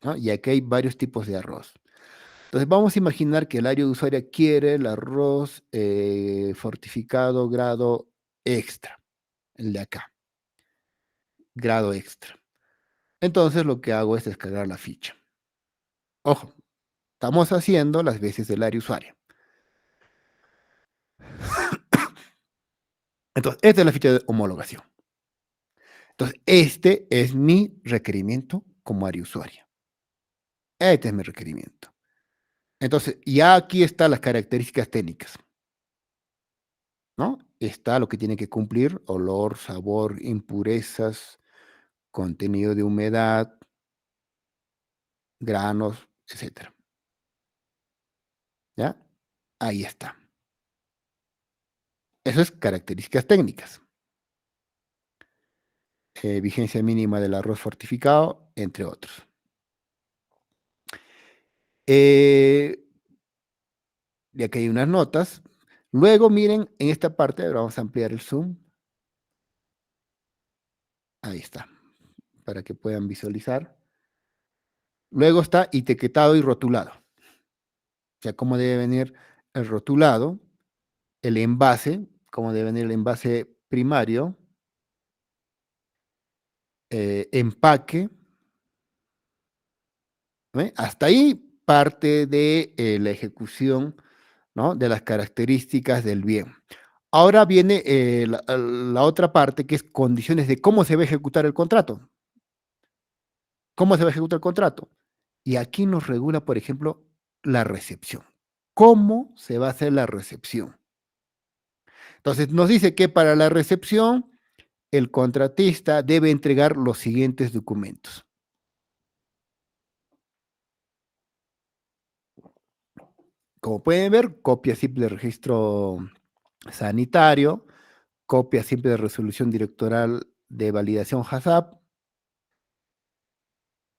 ¿no? Y aquí hay varios tipos de arroz. Entonces vamos a imaginar que el área de usuaria quiere el arroz fortificado grado extra, el de acá, grado extra. Entonces lo que hago es descargar la ficha. Ojo, estamos haciendo las veces del área usuaria. Entonces, esta es la ficha de homologación. Entonces, este es mi requerimiento como área usuaria. Este es mi requerimiento. Entonces, ya aquí están las características técnicas, ¿no? Está lo que tiene que cumplir: olor, sabor, impurezas, contenido de humedad, granos, etcétera. ¿Ya? Ahí está. Eso es características técnicas. Vigencia mínima del arroz fortificado, entre otros. Y aquí hay unas notas. Luego, miren, en esta parte, ahora vamos a ampliar el zoom. Ahí está, para que puedan visualizar. Luego está etiquetado y rotulado. O sea, cómo debe venir el rotulado, el envase, cómo debe venir el envase primario, empaque. Hasta ahí parte de la ejecución, ¿no? De las características del bien. Ahora viene la otra parte, que es condiciones de cómo se va a ejecutar el contrato. ¿Cómo se va a ejecutar el contrato? Y aquí nos regula, por ejemplo, la recepción. ¿Cómo se va a hacer la recepción? Entonces, nos dice que para la recepción, el contratista debe entregar los siguientes documentos. Como pueden ver, copia simple de registro sanitario, copia simple de resolución directoral de validación HACCP,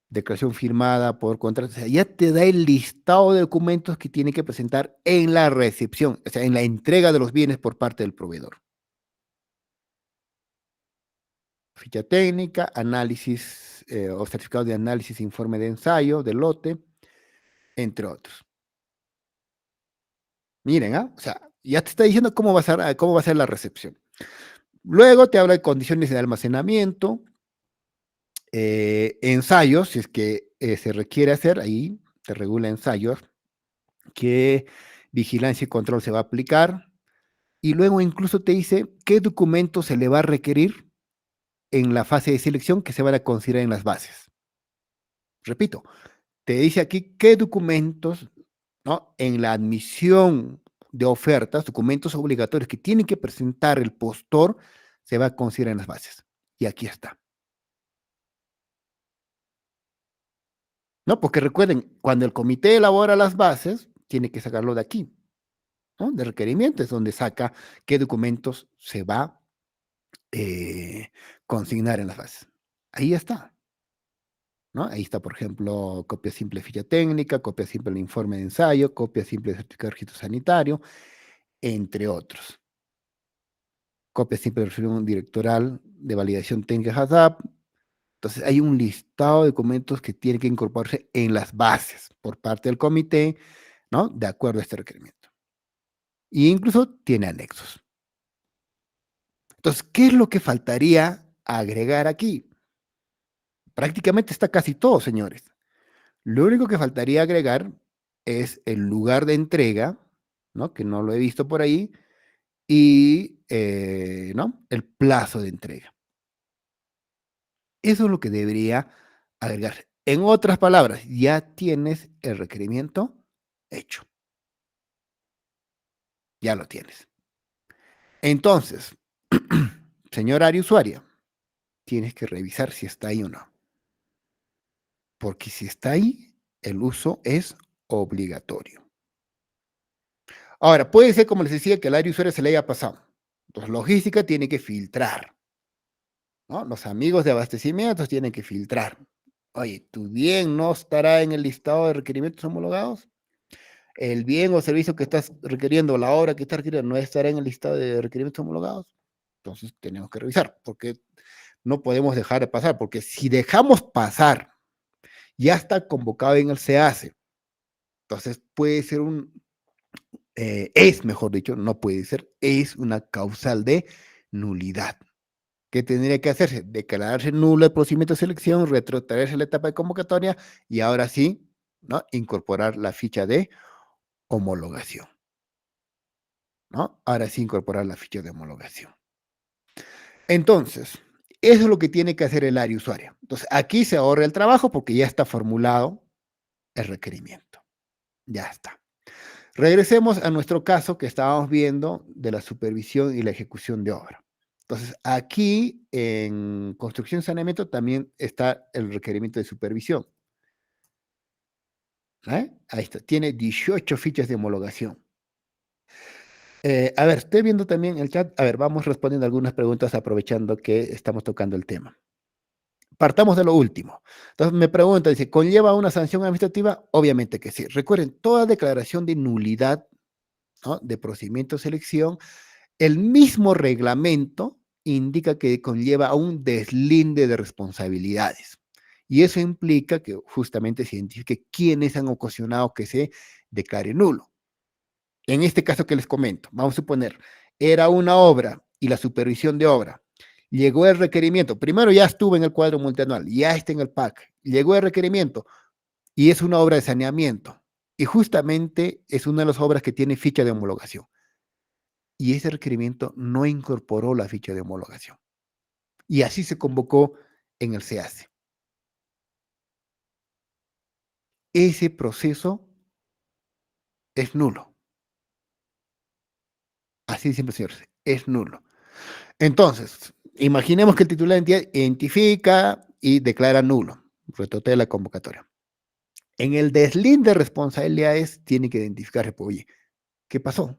declaración firmada por contrato. O sea, ya te da el listado de documentos que tiene que presentar en la recepción, o sea, en la entrega de los bienes por parte del proveedor. Ficha técnica, análisis o certificado de análisis, informe de ensayo, de lote, entre otros. Miren, o sea, ya te está diciendo cómo va a ser la recepción. Luego te habla de condiciones de almacenamiento, ensayos, si es que se requiere hacer, ahí te regula ensayos, qué vigilancia y control se va a aplicar, y luego incluso te dice qué documentos se le va a requerir en la fase de selección que se van a considerar en las bases. Repito, te dice aquí qué documentos, ¿no? En la admisión de ofertas, documentos obligatorios que tiene que presentar el postor, se va a considerar en las bases. Y aquí está. ¿No? Porque recuerden, cuando el comité elabora las bases, tiene que sacarlo de aquí, ¿no? De requerimientos, donde saca qué documentos se va a consignar en las bases. Ahí está. ¿No? Ahí está, por ejemplo, copia simple de ficha técnica, copia simple del informe de ensayo, copia simple de certificado de registro sanitario, entre otros. Copia simple de referición directoral de validación técnica HACCP. Entonces, hay un listado de documentos que tienen que incorporarse en las bases por parte del comité, ¿no? De acuerdo a este requerimiento. E incluso tiene anexos. Entonces, ¿qué es lo que faltaría agregar aquí? Prácticamente está casi todo, señores. Lo único que faltaría agregar es el lugar de entrega, ¿no? Que no lo he visto por ahí, y ¿no? El plazo de entrega. Eso es lo que debería agregarse. En otras palabras, ya tienes el requerimiento hecho. Ya lo tienes. Entonces, señor área usuaria, tienes que revisar si está ahí o no. Porque si está ahí, el uso es obligatorio. Ahora, puede ser, como les decía, que al área usuaria se le haya pasado. Entonces, logística tiene que filtrar, ¿no? Los amigos de abastecimientos tienen que filtrar. Oye, ¿tu bien no estará en el listado de requerimientos homologados? ¿El bien o servicio que estás requiriendo, la obra que estás requiriendo, no estará en el listado de requerimientos homologados? Entonces, tenemos que revisar, porque no podemos dejar de pasar, porque si dejamos pasar, ya está convocado en el SEACE. Entonces, puede ser es mejor dicho, no puede ser, es una causal de nulidad. ¿Qué tendría que hacerse? Declararse nulo el procedimiento de selección, retrotraerse la etapa de convocatoria y ahora sí, ¿no? Incorporar la ficha de homologación, ¿no? Ahora sí incorporar la ficha de homologación. Entonces, eso es lo que tiene que hacer el área usuaria. Entonces, aquí se ahorra el trabajo porque ya está formulado el requerimiento. Ya está. Regresemos a nuestro caso que estábamos viendo de la supervisión y la ejecución de obra. Entonces, aquí en construcción y saneamiento también está el requerimiento de supervisión. Ahí está, tiene 18 fichas de homologación. A ver, estoy viendo también el chat. A ver, vamos respondiendo algunas preguntas aprovechando que estamos tocando el tema. Partamos de lo último. Entonces me pregunta, dice, ¿conlleva una sanción administrativa? Obviamente que sí. Recuerden, toda declaración de nulidad, ¿no? De procedimiento de selección, el mismo reglamento indica que conlleva un deslinde de responsabilidades. Y eso implica que justamente se identifique quiénes han ocasionado que se declare nulo. En este caso que les comento, vamos a suponer, era una obra y la supervisión de obra. Llegó el requerimiento, primero ya estuvo en el cuadro multianual, ya está en el PAC, llegó el requerimiento y es una obra de saneamiento. Y justamente es una de las obras que tiene ficha de homologación. Y ese requerimiento no incorporó la ficha de homologación. Y así se convocó en el SEACE. Ese proceso es nulo. Así siempre, señores, es nulo. Entonces, imaginemos que el titular de entidad identifica y declara nulo, retrotrae la convocatoria. En el deslinde de responsabilidades tiene que identificar, oye, ¿qué pasó?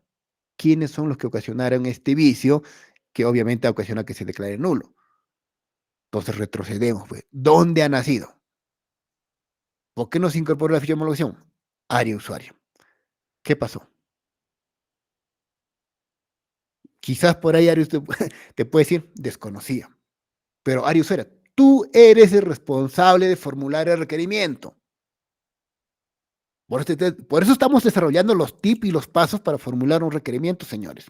¿Quiénes son los que ocasionaron este vicio que obviamente ocasiona que se declare nulo? Entonces retrocedemos, pues. ¿Dónde ha nacido? ¿Por qué no se incorporó la ficha de homologación? Área usuaria. ¿Qué pasó? Quizás por ahí área te puede decir desconocía. Pero área usuaria, tú eres el responsable de formular el requerimiento. Por eso estamos desarrollando los tips y los pasos para formular un requerimiento, señores.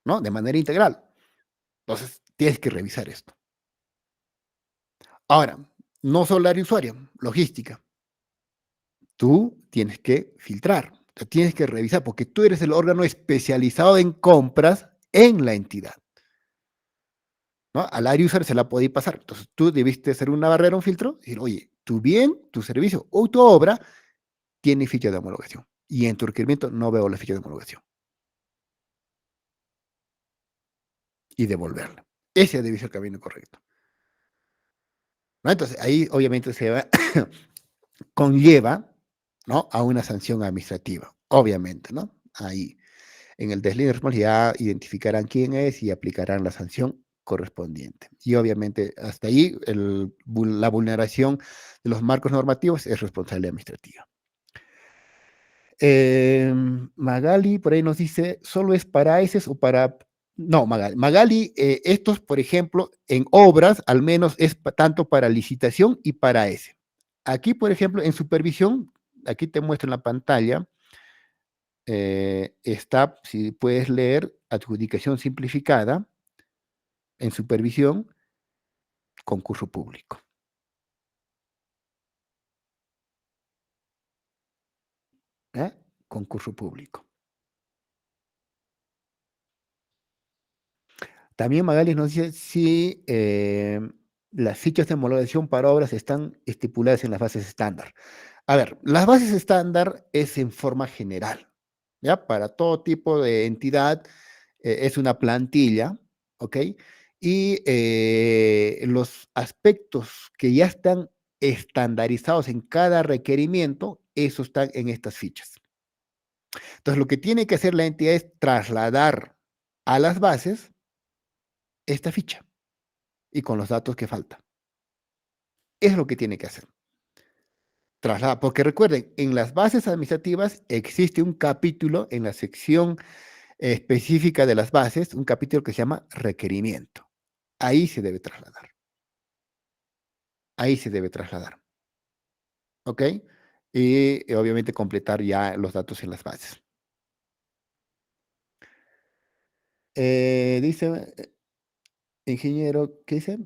¿No? De manera integral. Entonces, tienes que revisar esto. Ahora, no solo área usuaria, logística. Tú tienes que filtrar, tienes que revisar, porque tú eres el órgano especializado en compras en la entidad. ¿No? Al área usuaria se la puede pasar. Entonces, tú debiste hacer una barrera, un filtro, y decir, oye, tu bien, tu servicio o tu obra tiene ficha de homologación. Y en tu requerimiento no veo la ficha de homologación. Y devolverla. Ese debe ser el camino correcto. ¿No? Entonces, ahí obviamente se va, conlleva, ¿no?, a una sanción administrativa, obviamente, ¿no? Ahí, en el deslinde de responsabilidad, identificarán quién es y aplicarán la sanción correspondiente. Y obviamente, hasta ahí, la vulneración de los marcos normativos es responsabilidad administrativa. Magali por ahí nos dice, ¿solo es para ESES o para...? No, Magali, estos, por ejemplo, en obras, al menos es tanto para licitación y para ESE. Aquí, por ejemplo, en supervisión, aquí te muestro en la pantalla, está, si puedes leer, adjudicación simplificada, en supervisión, concurso público. ¿Eh? Concurso público. También Magali nos dice si las fichas de homologación para obras están estipuladas en las bases estándar. A ver, las bases estándar es en forma general, ¿ya? Para todo tipo de entidad es una plantilla, ¿ok? Y los aspectos que ya están estandarizados en cada requerimiento, esos están en estas fichas. Entonces, lo que tiene que hacer la entidad es trasladar a las bases esta ficha y con los datos que faltan. Es lo que tiene que hacer. Traslada, porque recuerden, en las bases administrativas existe un capítulo en la sección específica de las bases, un capítulo que se llama requerimiento. Ahí se debe trasladar. Ahí se debe trasladar. ¿Ok? Y obviamente completar ya los datos en las bases. Dice, ingeniero, ¿qué dice?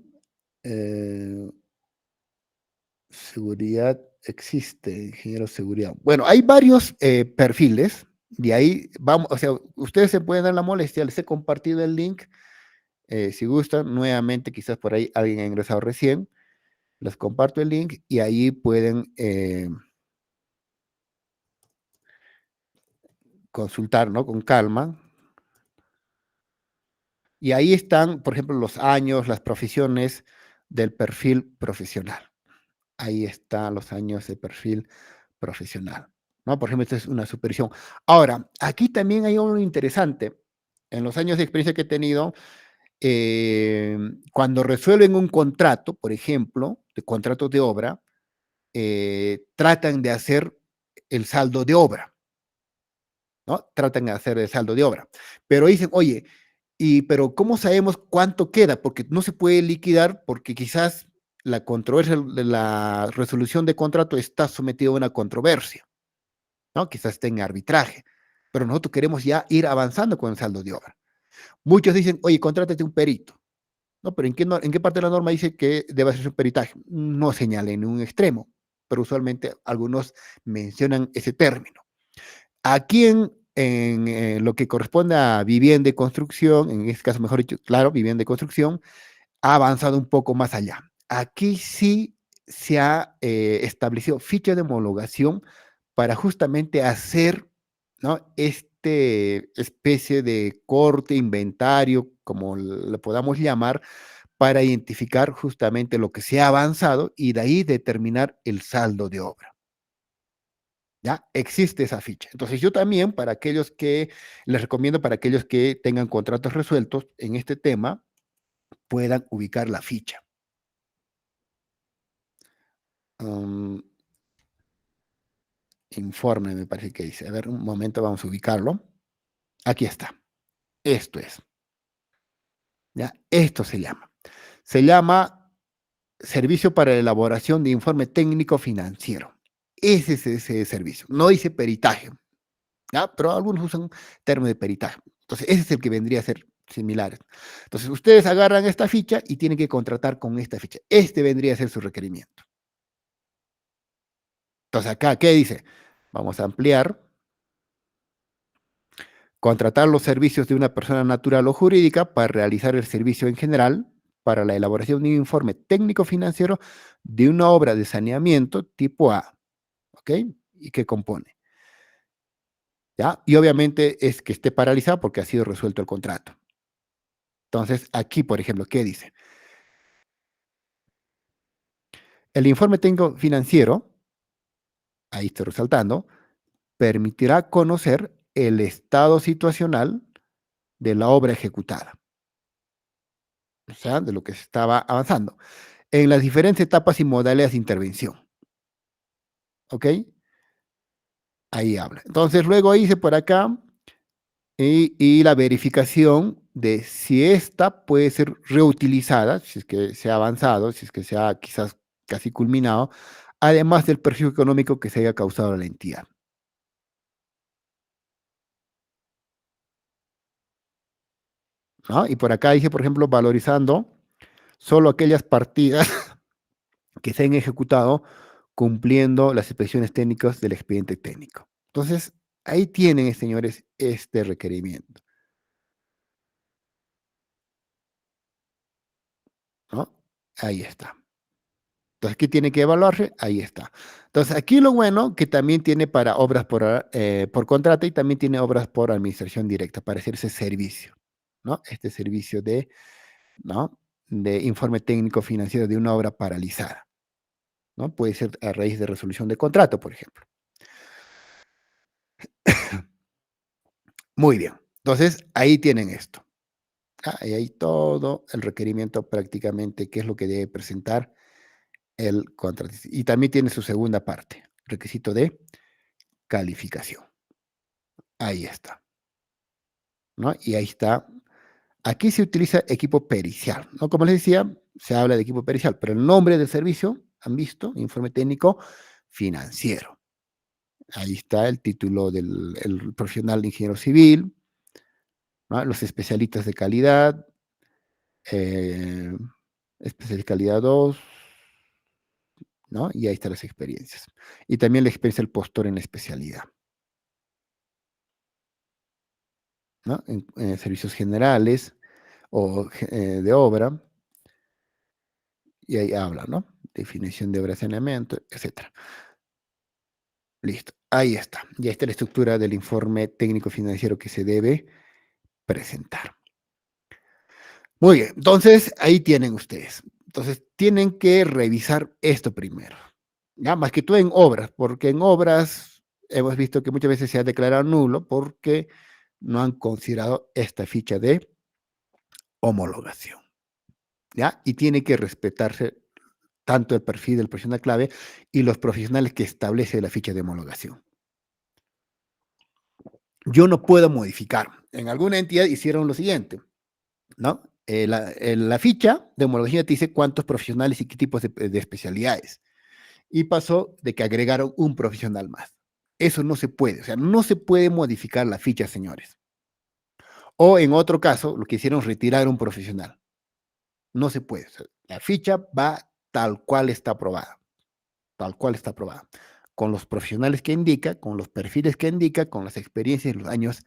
Seguridad existe, ingeniero de seguridad. Bueno, hay varios perfiles, de ahí vamos, o sea, ustedes se pueden dar la molestia, les he compartido el link, si gustan, nuevamente, quizás por ahí alguien ha ingresado recién, les comparto el link y ahí pueden consultar, ¿no?, con calma. Y ahí están, por ejemplo, los años, las profesiones del perfil profesional. Ahí están los años de perfil profesional, ¿no? Por ejemplo, esta es una supervisión. Ahora, aquí también hay algo interesante. En los años de experiencia que he tenido, cuando resuelven un contrato, por ejemplo, de contratos de obra, tratan de hacer el saldo de obra, ¿no? Tratan de hacer el saldo de obra. Pero dicen, oye, pero ¿cómo sabemos cuánto queda? Porque no se puede liquidar porque quizás la controversia de la resolución de contrato está sometida a una controversia, ¿no? Quizás esté en arbitraje, pero nosotros queremos ya ir avanzando con el saldo de obra. Muchos dicen, oye, contrátate un perito, ¿no? Pero ¿en qué parte de la norma dice que debe hacerse un peritaje? No señala en un extremo, pero usualmente algunos mencionan ese término. Aquí en lo que corresponde a vivienda y construcción, en este caso, mejor dicho, claro, vivienda y construcción, ha avanzado un poco más allá. Aquí sí se ha establecido ficha de homologación para justamente hacer, ¿no?, este especie de corte, inventario, como le podamos llamar, para identificar justamente lo que se ha avanzado y de ahí determinar el saldo de obra. ¿Ya? Existe esa ficha. Entonces yo también, para aquellos que, les recomiendo para aquellos que tengan contratos resueltos en este tema, puedan ubicar la ficha. Informe, me parece que dice. A ver, un momento, vamos a ubicarlo. Aquí está. Esto es. ¿Ya? Esto se llama. Se llama Servicio para la Elaboración de Informe Técnico Financiero. Ese es ese servicio. No dice peritaje, ¿ya? Pero algunos usan término de peritaje. Entonces, ese es el que vendría a ser similar. Entonces, ustedes agarran esta ficha y tienen que contratar con esta ficha. Este vendría a ser su requerimiento. Entonces, acá, ¿qué dice? Vamos a ampliar. Contratar los servicios de una persona natural o jurídica para realizar el servicio en general. para la elaboración de un informe técnico financiero de una obra de saneamiento tipo A, ¿ok? ¿Y qué compone? ¿Ya? Y obviamente es que esté paralizado porque ha sido resuelto el contrato. Entonces, aquí, por ejemplo, ¿qué dice? El informe técnico financiero, ahí estoy resaltando, permitirá conocer el estado situacional de la obra ejecutada, o sea, de lo que se estaba avanzando, en las diferentes etapas y modalidades de intervención. ¿Ok? Ahí habla. Entonces, luego hice por acá y la verificación de si esta puede ser reutilizada, si es que se ha avanzado, si es que se ha quizás casi culminado, además del perjuicio económico que se haya causado a la entidad. ¿No? Y por acá dice, por ejemplo, valorizando solo aquellas partidas que se han ejecutado cumpliendo las inspecciones técnicas del expediente técnico. Entonces, ahí tienen, señores, este requerimiento, ¿no? Ahí está. Entonces, ¿qué tiene que evaluarse? Ahí está. Entonces, aquí lo bueno que también tiene para obras por contrato y también tiene obras por administración directa para hacer ese servicio, ¿no? Este servicio de, ¿no? De informe técnico financiero de una obra paralizada, ¿no? Puede ser a raíz de resolución de contrato, por ejemplo. Muy bien. Entonces, ahí tienen esto. Y ahí todo el requerimiento prácticamente, qué es lo que debe presentar el contratista. Y también tiene su segunda parte, requisito de calificación. Ahí está, ¿no? Y ahí está. Aquí se utiliza equipo pericial, ¿no? Como les decía, se habla de equipo pericial, pero el nombre del servicio, han visto, informe técnico financiero. Ahí está el título del el profesional de ingeniero civil, ¿no? Los especialistas de calidad, eh, especialista de calidad 2, ¿no? Y ahí están las experiencias. Y también la experiencia del postor en la especialidad, ¿no? En servicios generales o de obra, y ahí habla, ¿no? Definición de obra de saneamiento, etcétera. Listo, ahí está. Ya está la estructura del informe técnico financiero que se debe presentar. Muy bien, entonces ahí tienen ustedes. Entonces tienen que revisar esto primero. Ya, más que todo en obras, porque en obras hemos visto que muchas veces se ha declarado nulo porque no han considerado esta ficha de homologación. ¿Ya? Y tiene que respetarse tanto el perfil del profesional clave y los profesionales que establece la ficha de homologación. Yo no puedo modificar. En alguna entidad hicieron lo siguiente, ¿no? La ficha de homologación te dice cuántos profesionales y qué tipos de especialidades. Y pasó de que agregaron un profesional más. Eso no se puede, o sea, no se puede modificar la ficha, señores. O en otro caso, lo que hicieron retirar un profesional. No se puede. O sea, la ficha va tal cual está aprobada. Tal cual está aprobada. Con los profesionales que indica, con los perfiles que indica, con las experiencias y los años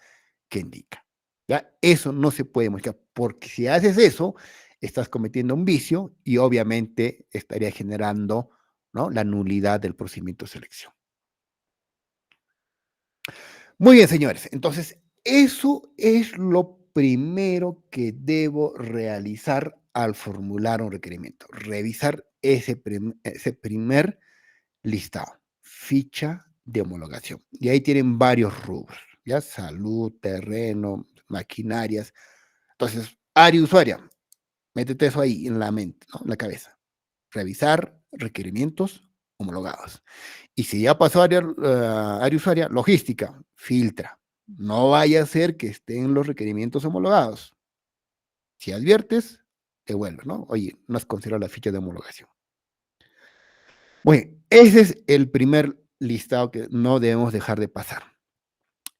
que indica. ¿Ya? Eso no se puede modificar, porque si haces eso, estás cometiendo un vicio y obviamente estaría generando, ¿no?, la nulidad del procedimiento de selección. Muy bien, señores. Entonces, eso es lo primero que debo realizar al formular un requerimiento. Revisar ese primer listado, ficha de homologación. Y ahí tienen varios rubros, ya salud, terreno, maquinarias. Entonces, área usuaria, métete eso ahí en la mente, ¿no?, en la cabeza. Revisar requerimientos homologados. Y si ya pasó a área usuaria, logística, filtra. No vaya a ser que estén los requerimientos homologados. Si adviertes, devuelve, ¿no? Oye, no has considerado la ficha de homologación. Bueno, ese es el primer listado que no debemos dejar de pasar.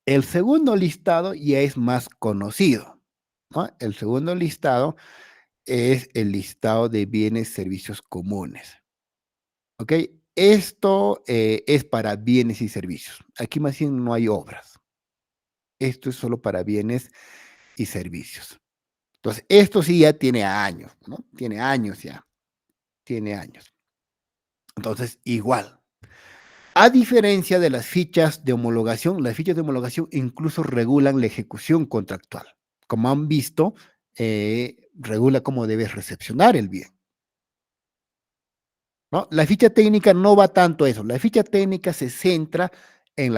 El segundo listado ya es más conocido, ¿no? El segundo listado es el listado de bienes, servicios comunes. ¿Ok? Esto es para bienes y servicios. Aquí más bien no hay obras. Esto es solo para bienes y servicios. Entonces, esto sí ya tiene años, ¿no? Tiene años ya, tiene años. Entonces, igual. A diferencia de las fichas de homologación incluso regulan la ejecución contractual. Como han visto, regula cómo debes recepcionar el bien, ¿no? La ficha técnica no va tanto a eso. La ficha técnica se centra en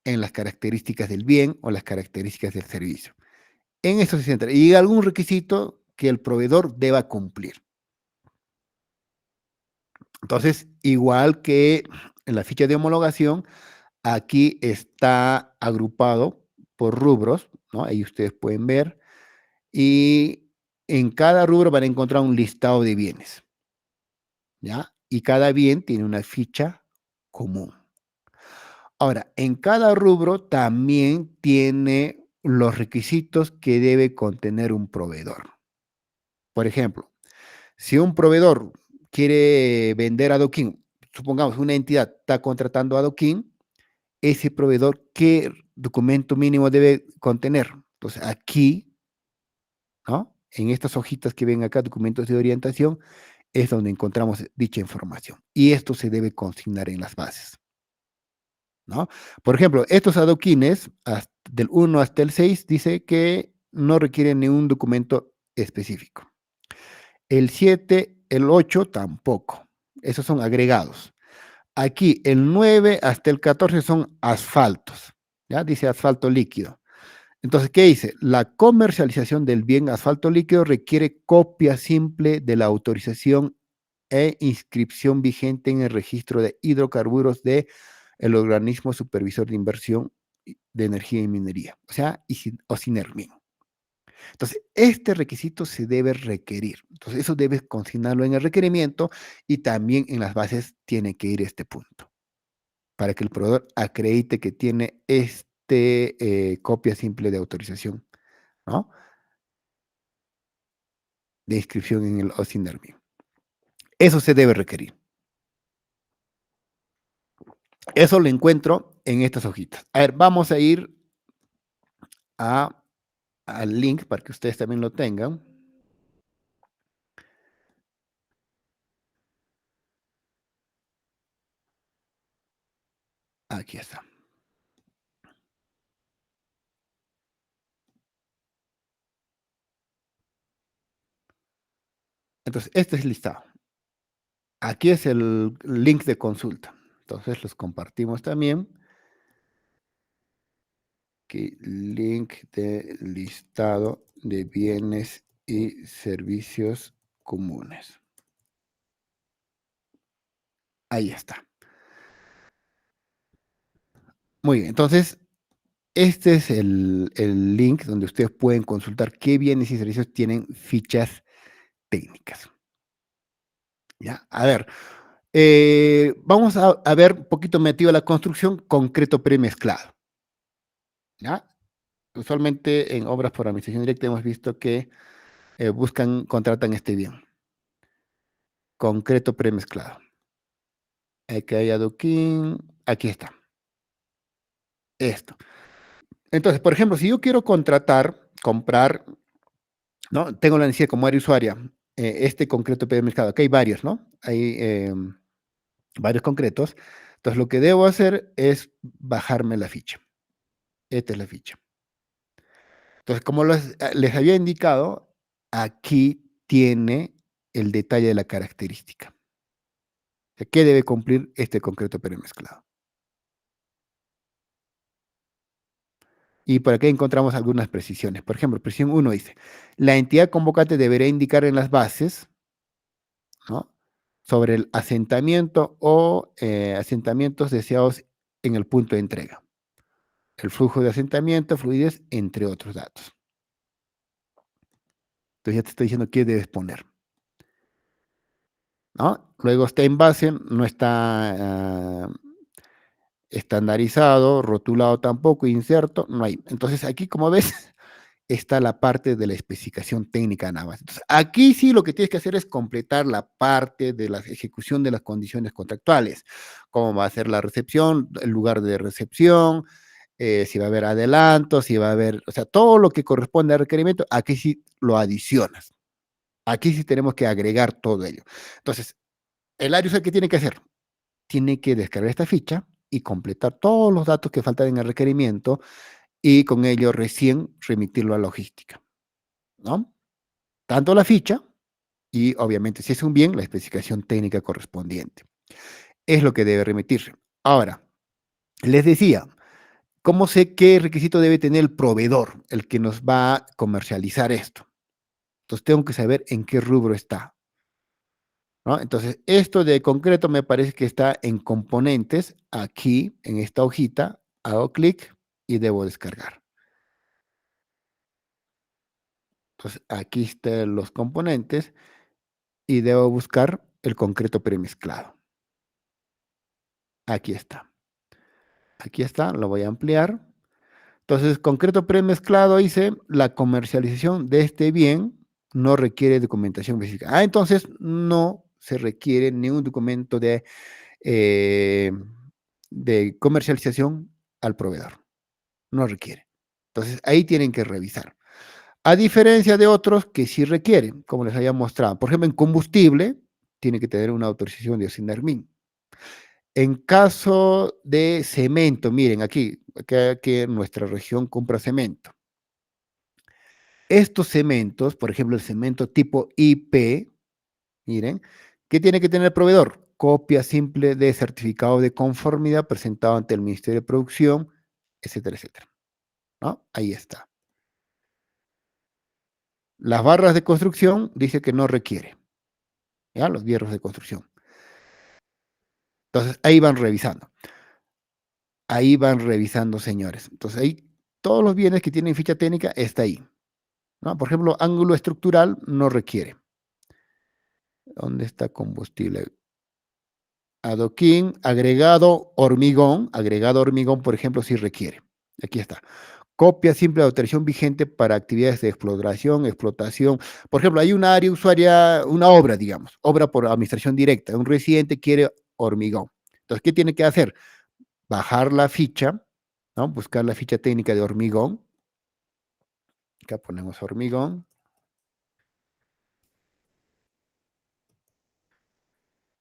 en las características del bien o las características del servicio. En eso se centra. Y algún requisito que el proveedor deba cumplir. Entonces, igual que en la ficha de homologación, aquí está agrupado por rubros, ¿no? Ahí ustedes pueden ver. Y en cada rubro van a encontrar un listado de bienes, ¿ya? Y cada bien tiene una ficha común. Ahora, en cada rubro también tiene los requisitos que debe contener un proveedor. Por ejemplo, si un proveedor quiere vender adoquín, supongamos una entidad está contratando adoquín, ese proveedor, ¿qué documento mínimo debe contener? Entonces, aquí, ¿no? En estas hojitas que ven acá, documentos de orientación, es donde encontramos dicha información. Y esto se debe consignar en las bases, ¿no? Por ejemplo, estos adoquines, del 1 hasta el 6, dice que no requieren ningún documento específico. El 7, el 8 tampoco. Esos son agregados. Aquí el 9 hasta el 14 son asfaltos. ¿Ya? Dice asfalto líquido. Entonces, ¿qué dice? La comercialización del bien asfalto líquido requiere copia simple de la autorización e inscripción vigente en el registro de hidrocarburos de el organismo supervisor de inversión de energía y minería, o sea, o SINERMIN. Entonces, este requisito se debe requerir. Entonces, eso debes consignarlo en el requerimiento y también en las bases tiene que ir este punto para que el proveedor acredite que tiene copia simple de autorización, ¿no? De inscripción en el OSINERMI. Eso se debe requerir. Eso lo encuentro en estas hojitas. A ver, vamos a ir al link para que ustedes también lo tengan. Aquí está. Entonces, este es el listado. Aquí es el link de consulta. Entonces, los compartimos también. Aquí, link de listado de bienes y servicios comunes. Ahí está. Muy bien, entonces, este es el link donde ustedes pueden consultar qué bienes y servicios tienen fichas técnicas. ¿Ya? A ver, vamos a ver un poquito metido a la construcción, concreto premezclado. ¿Ya? Usualmente en obras por administración directa hemos visto que contratan este bien. Concreto premezclado. Aquí hay adoquín, aquí está. Esto. Entonces, por ejemplo, si yo quiero comprar, ¿no? Tengo la necesidad como área usuaria, este concreto premezclado. Aquí hay varios, ¿no? Hay varios concretos. Entonces, lo que debo hacer es bajarme la ficha. Esta es la ficha. Entonces, como les había indicado, aquí tiene el detalle de la característica. O sea, ¿qué debe cumplir este concreto premezclado? Y por aquí encontramos algunas precisiones. Por ejemplo, precisión 1 dice, la entidad convocante deberá indicar en las bases, ¿no? Sobre el asentamiento o asentamientos deseados en el punto de entrega. El flujo de asentamiento, fluidez, entre otros datos. Entonces ya te estoy diciendo qué debes poner, ¿no? Luego está en base, no está estandarizado, rotulado tampoco, inserto, no hay. Entonces aquí, como ves, está la parte de la especificación técnica nada más. Entonces, aquí sí lo que tienes que hacer es completar la parte de la ejecución de las condiciones contractuales, cómo va a ser la recepción, el lugar de recepción, si va a haber adelanto, si va a haber, o sea, todo lo que corresponde al requerimiento, aquí sí lo adicionas. Aquí sí tenemos que agregar todo ello. Entonces, el área usuario, ¿qué tiene que hacer? Tiene que descargar esta ficha y completar todos los datos que faltan en el requerimiento y con ello recién remitirlo a logística, ¿no? Tanto la ficha y obviamente si es un bien, la especificación técnica correspondiente. Es lo que debe remitirse. Ahora, les decía, ¿cómo sé qué requisito debe tener el proveedor, el que nos va a comercializar esto? Entonces tengo que saber en qué rubro está, ¿no? Entonces, esto de concreto me parece que está en componentes, aquí en esta hojita, hago clic y debo descargar. Entonces, aquí están los componentes y debo buscar el concreto premezclado. Aquí está. Aquí está, lo voy a ampliar. Entonces, concreto premezclado dice, la comercialización de este bien no requiere documentación física. Entonces no se requiere ningún documento eh, de comercialización al proveedor. No requiere. Entonces, ahí tienen que revisar. A diferencia de otros que sí requieren, como les había mostrado. Por ejemplo, en combustible, tiene que tener una autorización de Osinarmin. En caso de cemento, miren, aquí que nuestra región compra cemento. Estos cementos, por ejemplo, el cemento tipo IP, miren, ¿qué tiene que tener el proveedor? Copia simple de certificado de conformidad presentado ante el Ministerio de Producción, etcétera, etcétera. ¿No? Ahí está. Las barras de construcción dice que no requiere. ¿Ya? Los hierros de construcción. Entonces, ahí van revisando. Ahí van revisando, señores. Entonces, ahí todos los bienes que tienen ficha técnica está ahí. ¿No? Por ejemplo, ángulo estructural no requiere. ¿Dónde está combustible? Adoquín, agregado hormigón, por ejemplo, sí requiere. Aquí está. Copia simple de autorización vigente para actividades de exploración, explotación. Por ejemplo, hay una área usuaria, una obra, digamos, obra por administración directa. Un residente quiere hormigón. Entonces, ¿qué tiene que hacer? Bajar la ficha, ¿no? Buscar la ficha técnica de hormigón. Acá ponemos hormigón.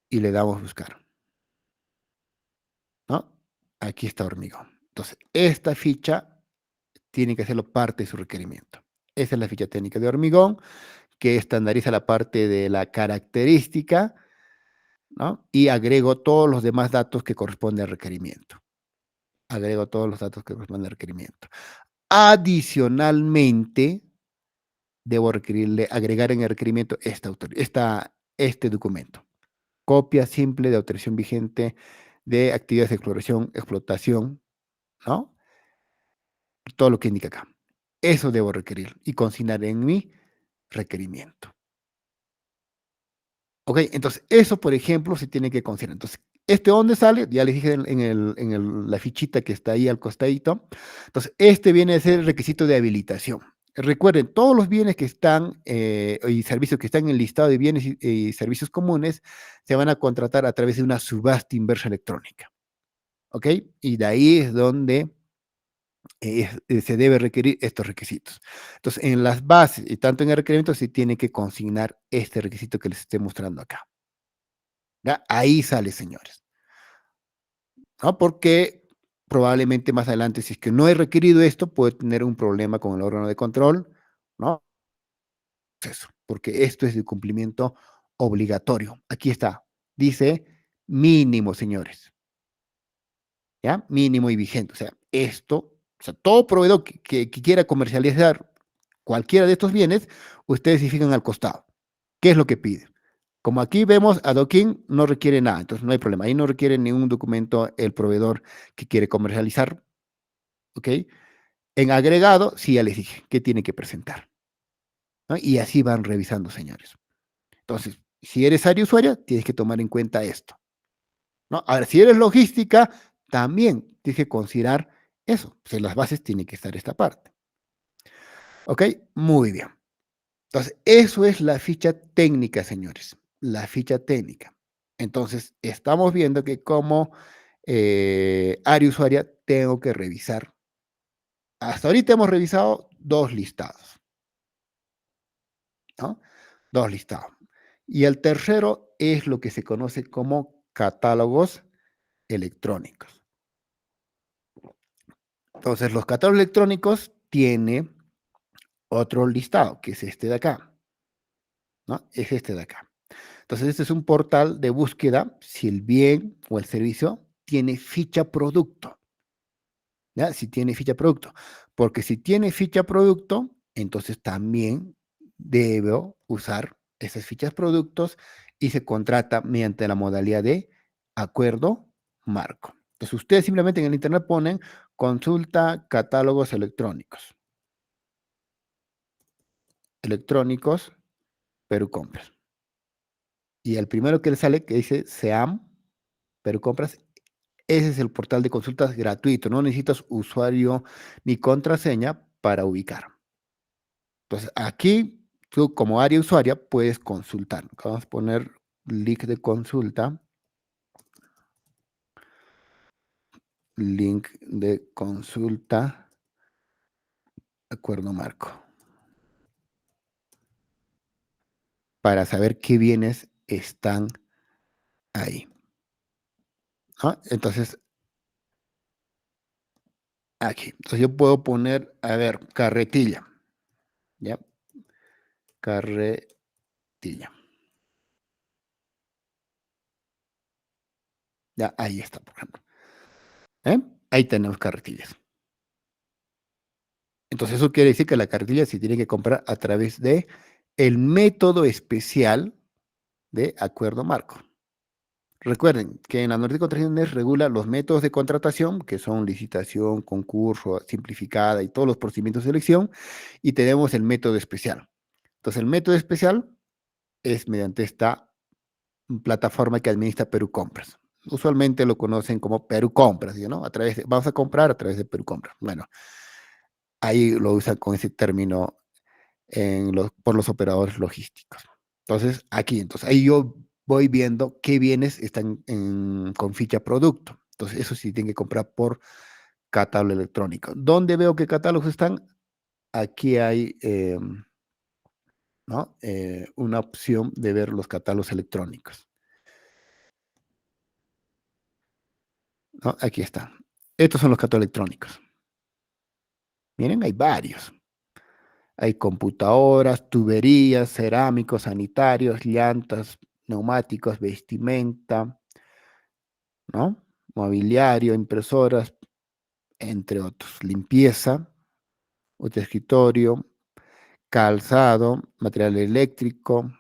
Y le damos buscar, ¿no? Aquí está hormigón. Entonces, esta ficha tiene que hacerlo parte de su requerimiento. Esa es la ficha técnica de hormigón, que estandariza la parte de la característica, ¿no? Y agrego todos los demás datos que corresponden al requerimiento. Agrego todos los datos que corresponden al requerimiento. Adicionalmente, debo agregar en el requerimiento este documento. Copia simple de autorización vigente de actividades de exploración, explotación, ¿no? Todo lo que indica acá. Eso debo requerir y consignar en mi requerimiento. Ok, entonces eso, por ejemplo, se tiene que considerar. Entonces, ¿dónde sale? Ya les dije la fichita que está ahí al costadito. Entonces, viene a ser el requisito de habilitación. Recuerden, todos los bienes que están y servicios que están en el listado de bienes y servicios comunes se van a contratar a través de una subasta inversa electrónica. ¿Ok? Y de ahí es donde se debe requerir estos requisitos. Entonces, en las bases y tanto en el requerimiento se tiene que consignar este requisito que les estoy mostrando acá. ¿Ya? Ahí sale, señores. ¿No? Porque probablemente más adelante, si es que no he requerido esto, puede tener un problema con el órgano de control, ¿no? Eso, porque esto es de cumplimiento obligatorio. Aquí está. Dice mínimo, señores. ¿Ya? Mínimo y vigente. O sea, todo proveedor que quiera comercializar cualquiera de estos bienes, ustedes se fijan al costado. ¿Qué es lo que pide? Como aquí vemos, Adoquín no requiere nada, entonces no hay problema. Ahí no requiere ningún documento el proveedor que quiere comercializar. ¿Ok? En agregado, sí, ya les dije, ¿qué tiene que presentar? ¿No? Y así van revisando, señores. Entonces, si eres área usuaria, tienes que tomar en cuenta esto. ¿No? Ahora, si eres logística, también tienes que considerar eso. Pues en las bases tiene que estar esta parte. ¿Ok? Muy bien. Entonces, eso es la ficha técnica, señores. La ficha técnica. Entonces, estamos viendo que como área usuaria tengo que revisar Hasta ahorita hemos revisado 2 listados, ¿no? 2 listados. Y el tercero es lo que se conoce como catálogos electrónicos. Entonces, los catálogos electrónicos tiene otro listado, que es este de acá, ¿no? Es este de acá. Entonces, este es un portal de búsqueda si el bien o el servicio tiene ficha producto, ¿ya? Si tiene ficha producto. Porque si tiene ficha producto, entonces también debo usar esas fichas productos y se contrata mediante la modalidad de acuerdo marco. Entonces, ustedes simplemente en el internet ponen consulta catálogos electrónicos. Electrónicos, Perú Compras. Y el primero que le sale que dice SEAM, Perú Compras, ese es el portal de consultas gratuito. No necesitas usuario ni contraseña para ubicar. Entonces, aquí tú como área usuaria puedes consultar. Vamos a poner link de consulta. Link de consulta. Acuerdo marco. Para saber qué bienes están ahí. ¿No? Entonces, aquí. Entonces yo puedo poner, a ver, carretilla. ¿Ya? Carretilla. Ya, ahí está, por ejemplo. ¿Eh? Ahí tenemos carretillas. Entonces eso quiere decir que la carretilla se tiene que comprar a través de el método especial de acuerdo marco. Recuerden que en la norma de contrataciones regula los métodos de contratación, que son licitación, concurso, simplificada y todos los procedimientos de selección, y tenemos el método especial. Entonces, el método especial es mediante esta plataforma que administra Perú Compras. Usualmente lo conocen como Perú Compras, ¿no? Vamos a comprar a través de Perú Compras. Bueno, ahí lo usan con ese término por los operadores logísticos. Entonces, ahí yo voy viendo qué bienes están con ficha producto. Entonces, eso sí tienen que comprar por catálogo electrónico. ¿Dónde veo qué catálogos están? Aquí hay ¿no? Una opción de ver los catálogos electrónicos. ¿No? Aquí está. Estos son los catálogos electrónicos. Miren, hay varios. Hay computadoras, tuberías, cerámicos, sanitarios, llantas, neumáticos, vestimenta, ¿no? Mobiliario, impresoras, entre otros. Limpieza, otro escritorio, calzado, material eléctrico,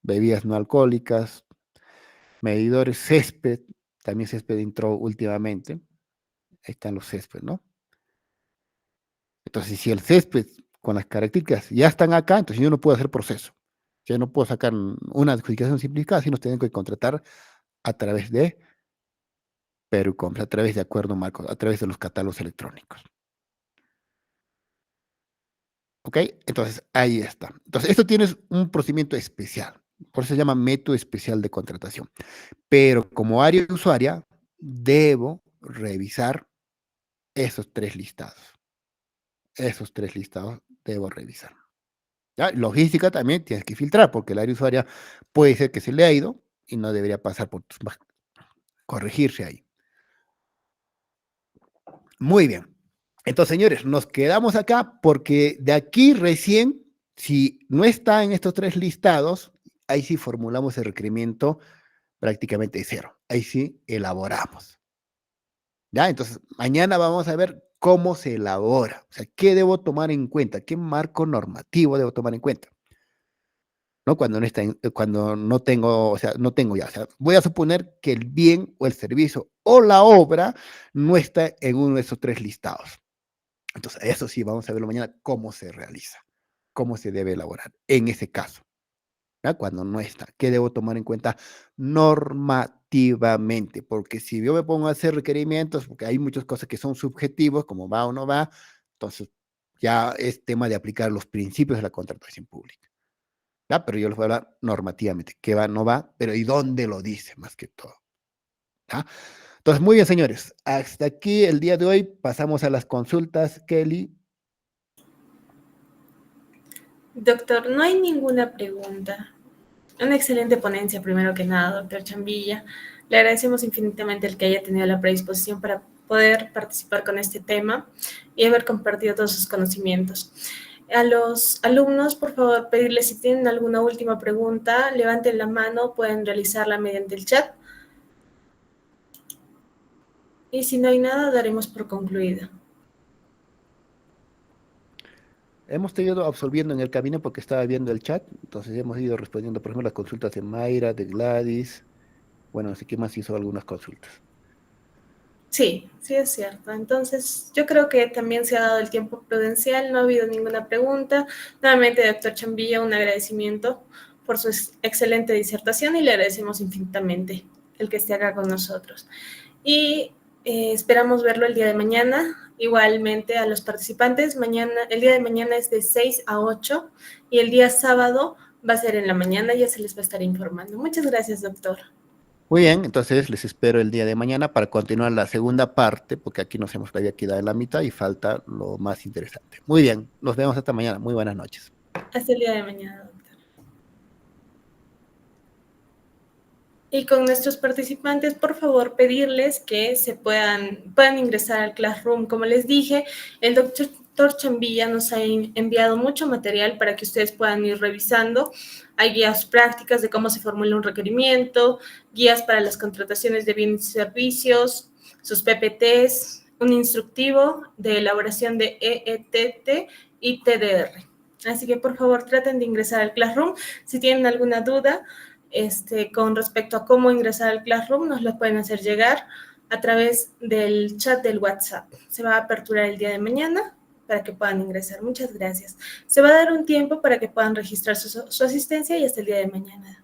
bebidas no alcohólicas, medidores, césped, también césped entró últimamente. Ahí están los césped, ¿no? Entonces, si el césped con las características ya están acá, entonces yo no puedo hacer proceso. Yo no puedo sacar una adjudicación simplificada, sino tengo que contratar a través de Perú Compra, a través de acuerdo marco, a través de los catálogos electrónicos. ¿Ok? Entonces, ahí está. Entonces, esto tiene un procedimiento especial. Por eso se llama método especial de contratación. Pero como área usuaria, debo revisar esos 3 listados. Esos 3 listados debo revisar. ¿Ya? Logística también tienes que filtrar, porque el área usuaria puede ser que se le ha ido y no debería pasar por corregirse ahí. Muy bien. Entonces, señores, nos quedamos acá porque de aquí recién, si no está en estos 3 listados, ahí sí formulamos el requerimiento prácticamente de cero. Ahí sí elaboramos. ¿Ya? Entonces, mañana vamos a ver cómo se elabora. O sea, ¿qué debo tomar en cuenta? ¿Qué marco normativo debo tomar en cuenta? ¿No? Cuando no tengo, o sea, no tengo ya. O sea, voy a suponer que el bien o el servicio o la obra no está en uno de esos 3 listados. Entonces, eso sí, vamos a verlo mañana, cómo se realiza, cómo se debe elaborar en ese caso, ¿ya? Cuando no está. ¿Qué debo tomar en cuenta normativamente? Porque si yo me pongo a hacer requerimientos, porque hay muchas cosas que son subjetivos, como va o no va, entonces ya es tema de aplicar los principios de la contratación pública. ¿Ya? Pero yo les voy a hablar normativamente, qué va, no va, pero ¿y dónde lo dice más que todo? ¿Ya? Entonces, muy bien, señores. Hasta aquí el día de hoy. Pasamos a las consultas, Kelly.
Doctor, no hay ninguna pregunta. Una excelente ponencia, primero que nada, doctor Chambilla. Le agradecemos infinitamente el que haya tenido la predisposición para poder participar con este tema y haber compartido todos sus conocimientos. A los alumnos, por favor, pedirles si tienen alguna última pregunta, levanten la mano, pueden realizarla mediante el chat. Y si no hay nada, daremos por concluida.
Hemos ido absolviendo en el camino porque estaba viendo el chat, entonces hemos ido respondiendo, por ejemplo, las consultas de Mayra, de Gladys. Bueno, así que más hizo algunas consultas.
Sí, sí es cierto. Entonces, yo creo que también se ha dado el tiempo prudencial, no ha habido ninguna pregunta. Nuevamente, doctor Chambilla, un agradecimiento por su excelente disertación y le agradecemos infinitamente el que esté acá con nosotros. Y esperamos verlo el día de mañana. Igualmente a los participantes, el día de mañana es de 6 a 8 y el día sábado va a ser en la mañana, ya se les va a estar informando. Muchas gracias, doctor.
Muy bien, entonces les espero el día de mañana para continuar la segunda parte, porque aquí nos hemos había quedado en la mitad y falta lo más interesante. Muy bien, nos vemos hasta mañana. Muy buenas noches.
Hasta el día de mañana, doctor. Y con nuestros participantes, por favor, pedirles que puedan ingresar al Classroom. Como les dije, el doctor Chambilla nos ha enviado mucho material para que ustedes puedan ir revisando. Hay guías prácticas de cómo se formula un requerimiento, guías para las contrataciones de bienes y servicios, sus PPTs, un instructivo de elaboración de EETT y TDR. Así que, por favor, traten de ingresar al Classroom. Si tienen alguna duda, con respecto a cómo ingresar al Classroom, nos lo pueden hacer llegar a través del chat del WhatsApp. Se va a aperturar el día de mañana para que puedan ingresar. Muchas gracias. Se va a dar un tiempo para que puedan registrar su asistencia y hasta el día de mañana.